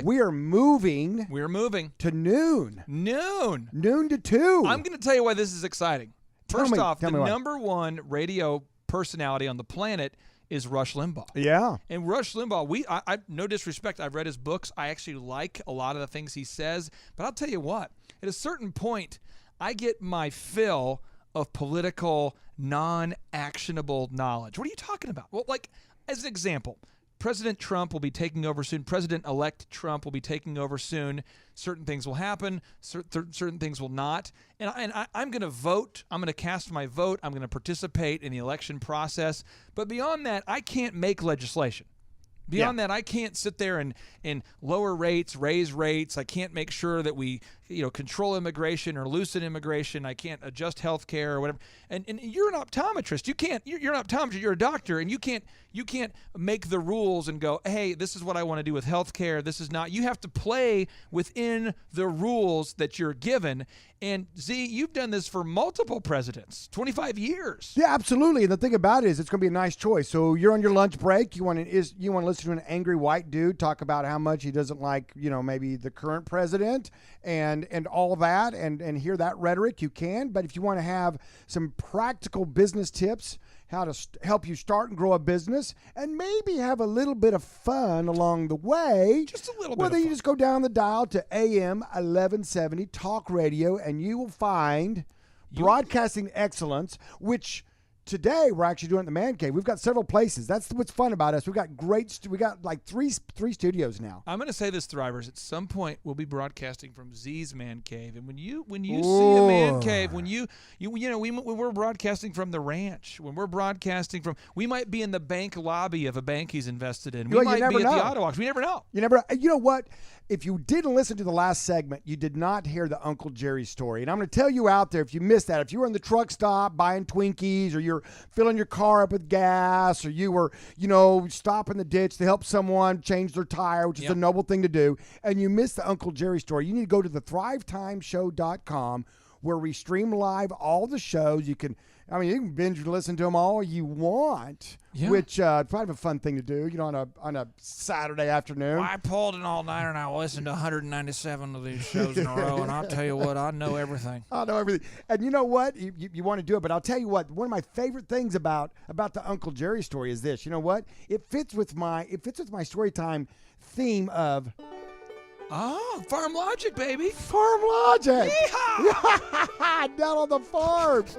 we are moving. We're moving to noon. Noon to 2. I'm going to tell you why this is exciting. First off, the why. number one radio personality on the planet is Rush Limbaugh. Yeah. And Rush Limbaugh, I no disrespect, I've read his books. I actually like a lot of the things he says. But I'll tell you what, at a certain point, I get my fill of political, non-actionable knowledge. What are you talking about? Well, like, as an example, President Trump will be taking over soon. President-elect Trump will be taking over soon. Certain things will happen. Certain things will not. And I'm going to vote. I'm going to cast my vote. I'm going to participate in the election process. But beyond that, I can't make legislation. Beyond that, I can't sit there and lower rates, raise rates. I can't make sure that we control immigration or loosen immigration. I can't adjust health care or whatever. And you're an optometrist. You're an optometrist. You're a doctor, and you can't make the rules and go, hey, this is what I want to do with health care. This is not. You have to play within the rules that you're given. And Z, you've done this for multiple presidents, 25 years. Yeah, absolutely. And the thing about it is, it's going to be a nice choice. So you're on your lunch break. You want to listen to an angry white dude talk about how much he doesn't like, maybe the current president and all that, and hear that rhetoric. You can. But if you want to have some practical business tips, how to help you start and grow a business, and maybe have a little bit of fun along the way. Just a little bit. Well, then you just go down the dial to AM 1170 Talk Radio, and you will find broadcasting excellence, which today we're actually doing at the Man Cave. We've got several places. That's what's fun about us. We got like three studios now. I'm going to say this, Thrivers. At some point, we'll be broadcasting from Z's Man Cave, and when you see a man cave, when we're broadcasting from the ranch, when we're broadcasting from, we might be in the bank lobby of a bank he's invested in. We might be at the auto auction. We never know. You know what? If you didn't listen to the last segment, you did not hear the Uncle Jerry story. And I'm going to tell you out there, if you missed that, if you were in the truck stop buying Twinkies, or you're filling your car up with gas, or you were, stopping the ditch to help someone change their tire, which is a noble thing to do, and you missed the Uncle Jerry story, you need to go to the thrivetimeshow.com, where we stream live all the shows. You can binge and listen to them all you want, which is kind of a fun thing to do, on a Saturday afternoon. Well, I pulled an all-nighter and I listened to 197 of these shows in a row, and I'll tell you what, I know everything. I know everything. And you know what? You want to do it, but I'll tell you what, one of my favorite things about the Uncle Jerry story is this. You know what? It fits with my story time theme of Farm Logic, baby. Farm Logic. Yeehaw! Down on the farms.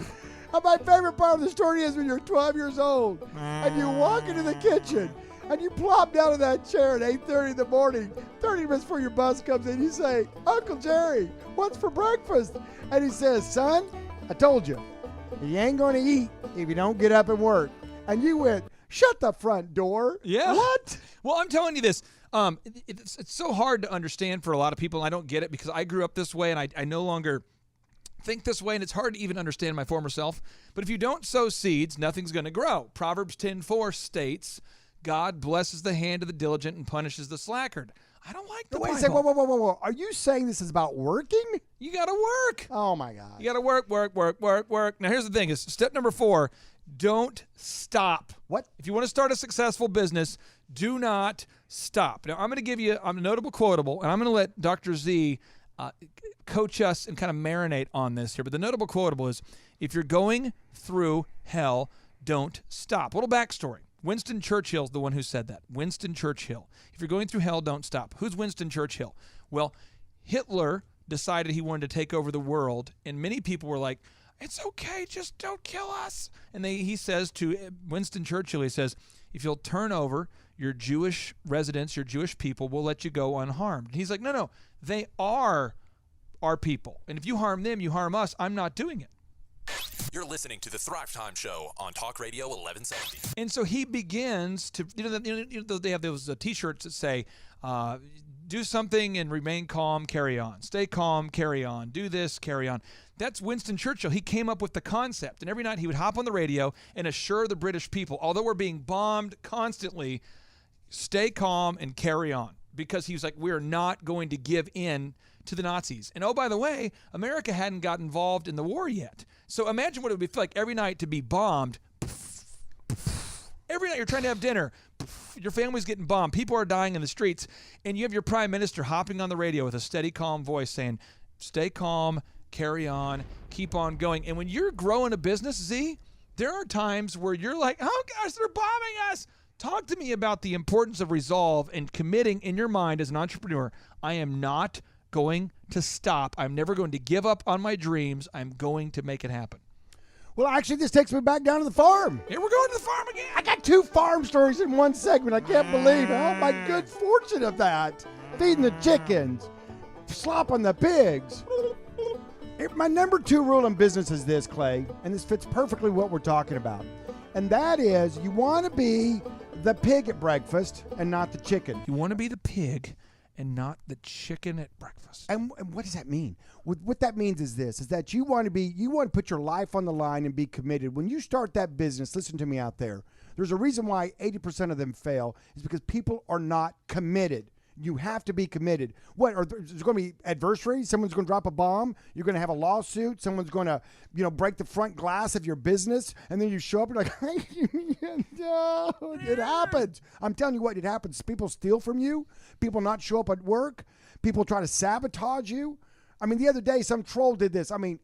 And my favorite part of the story is when you're 12 years old and you walk into the kitchen and you plop down in that chair at 8:30 in the morning, 30 minutes before your bus comes in, you say, Uncle Jerry, what's for breakfast? And he says, son, I told you, you ain't going to eat if you don't get up and work. And you went, shut the front door. Yeah. What? Well, I'm telling you this. It's so hard to understand for a lot of people. And I don't get it because I grew up this way and I no longer think this way, and it's hard to even understand my former self. But if you don't sow seeds, nothing's going to grow. Proverbs 10:4 states, God blesses the hand of the diligent and punishes the slackard. I don't like the Wait a Bible. second. Whoa. Are you saying this is about working? You got to work. Oh, my God. You got to work. Now, here's the thing. Is step number 4, don't stop. What? If you want to start a successful business, do not stop. Now, I'm going to give you a notable quotable, and I'm going to let Dr. Z coach us and kind of marinate on this here. But the notable quotable is, if you're going through hell, don't stop. A little backstory. Winston Churchill's the one who said that. Winston Churchill. If you're going through hell, don't stop. Who's Winston Churchill? Well, Hitler decided he wanted to take over the world, and many people were like, it's okay, just don't kill us. And he says to Winston Churchill, he says, if you'll turn over your Jewish residents, your Jewish people, we'll let you go unharmed. And he's like, no, they are our people. And if you harm them, you harm us. I'm not doing it. You're listening to the Thrive Time Show on Talk Radio 1170. And so he begins to, they have those T-shirts that say, do something and remain calm, carry on. Stay calm, carry on. Do this, carry on. That's Winston Churchill. He came up with the concept. And every night he would hop on the radio and assure the British people, although we're being bombed constantly, stay calm and carry on. Because he was like, we're not going to give in to the Nazis. And oh, by the way, America hadn't got involved in the war yet. So imagine what it would be like every night to be bombed. Every night you're trying to have dinner. Your family's getting bombed. People are dying in the streets. And you have your prime minister hopping on the radio with a steady, calm voice saying, stay calm, carry on, keep on going. And when you're growing a business, Z, there are times where you're like, oh gosh, they're bombing us. Talk to me about the importance of resolve and committing in your mind as an entrepreneur. I am not going to stop. I'm never going to give up on my dreams. I'm going to make it happen. Well, actually, this takes me back down to the farm. Here we're going to the farm again. I got 2 farm stories in one segment. I can't believe how my good fortune of that. Feeding the chickens, slopping the pigs. My number 2 rule in business is this, Clay, and this fits perfectly what we're talking about. And that is, you want to be the pig at breakfast and not the chicken. You want to be the pig and not the chicken at breakfast. And what does that mean? What that means is this, is that you want to put your life on the line and be committed. When you start that business, listen to me out there, there's a reason why 80% of them fail is because people are not committed. You have to be committed. There's going to be adversity. Someone's going to drop a bomb. You're going to have a lawsuit. Someone's going to, break the front glass of your business. And then you show up and you're like, no, it happens. I'm telling you what, it happens. People steal from you. People not show up at work. People try to sabotage you. I mean, the other day, some troll did this. I mean,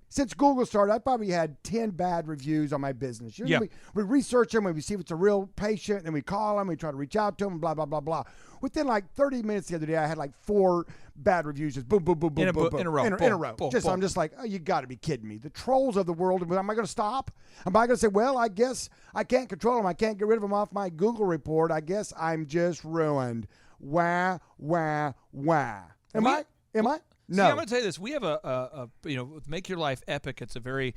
since Google started, I probably had 10 bad reviews on my business. Yeah. We research them, we see if it's a real patient, and we call them, we try to reach out to them, blah, blah, blah, blah. Within like 30 minutes the other day, I had like 4 bad reviews, just boom, boom, boom, boom, boom, boom. In a row. In a row. I'm just like, oh, you got to be kidding me. The trolls of the world, am I going to stop? Am I going to say, well, I guess I can't control them. I can't get rid of them off my Google report. I guess I'm just ruined. Wah, wah, wah. Am I? No. See, I'm going to tell you this. We have Make Your Life Epic. It's a very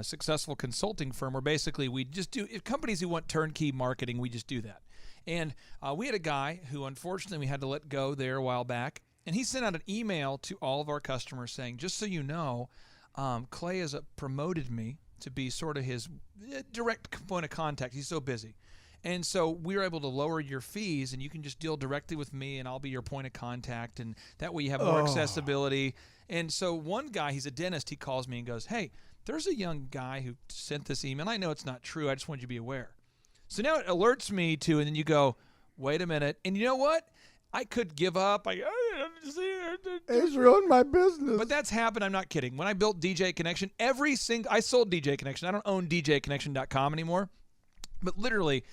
successful consulting firm where basically we just do companies who want turnkey marketing. We just do that. And we had a guy who unfortunately we had to let go there a while back. And he sent out an email to all of our customers saying, just so you know, Clay has promoted me to be sort of his direct point of contact. He's so busy. And so we were able to lower your fees, and you can just deal directly with me, and I'll be your point of contact, and that way you have more accessibility. And so one guy, he's a dentist, he calls me and goes, hey, there's a young guy who sent this email. I know it's not true. I just want you to be aware. So now it alerts me to, and then you go, wait a minute. And you know what? I could give up. It's ruined my business. But that's happened. I'm not kidding. When I built DJ Connection, I sold DJ Connection. I don't own DJConnection.com anymore. But literally,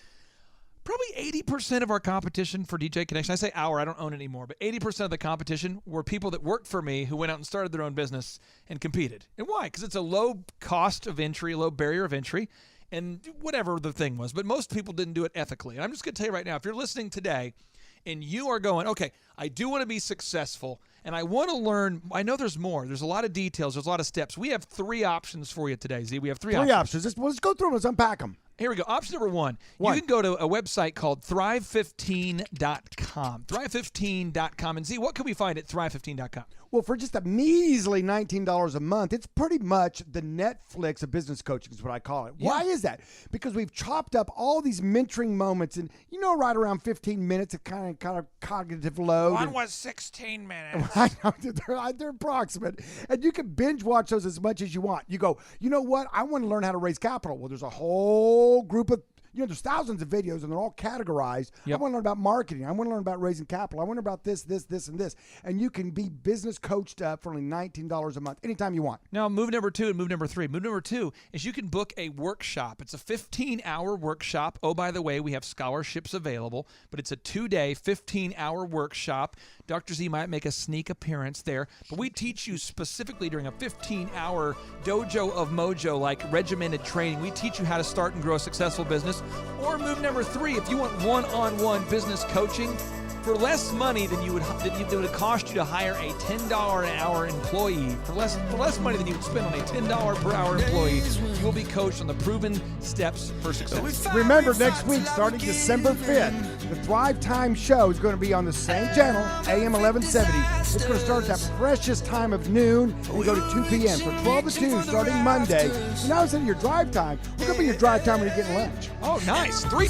probably 80% of our competition for DJ Connection, I say our, I don't own it anymore, but 80% of the competition were people that worked for me who went out and started their own business and competed. And why? Because it's a low cost of entry, low barrier of entry, and whatever the thing was. But most people didn't do it ethically. And I'm just going to tell you right now, if you're listening today and you are going, okay, I do want to be successful, and I want to learn. I know there's more. There's a lot of details. There's a lot of steps. We have 3 options for you today, Z. We have three options. Let's go through them. Let's unpack them. Here we go. Option number 1. You can go to a website called Thrive15.com. Thrive15.com. And Z, what can we find at Thrive15.com? Well, for just a measly $19 a month, it's pretty much the Netflix of business coaching is what I call it. Yeah. Why is that? Because we've chopped up all these mentoring moments and, right around 15 minutes of kind of cognitive load. One was 16 minutes. I know, they're approximate. And you can binge watch those as much as you want. You go, you know what? I want to learn how to raise capital. Well, there's a whole group of, there's thousands of videos and they're all categorized. Yep. I want to learn about marketing. I want to learn about raising capital. I want to learn about this, and this. And you can be business coached up for only $19 a month, anytime you want. Now, move number 2 and move number 3. Move number 2 is you can book a workshop. It's a 15-hour workshop. Oh, by the way, we have scholarships available, but it's a 2-day, 15-hour workshop. Dr. Z might make a sneak appearance there, but we teach you specifically during a 15-hour dojo of mojo, like regimented training. We teach you how to start and grow a successful business. Or move number 3, if you want one-on-one business coaching for less money than it would cost you to hire a $10 an hour employee, for less money than you would spend on a $10 per hour employee, you will be coached on the proven steps for success. Remember, next week, starting December 5th, the Thrive Time Show is going to be on the same channel, AM 1170. It's going to start at that precious time of noon and go to 2 p.m. So 12 to 2 starting Monday. So now instead of your drive time, we're going to be your drive time when you're getting lunch. Oh, nice. 3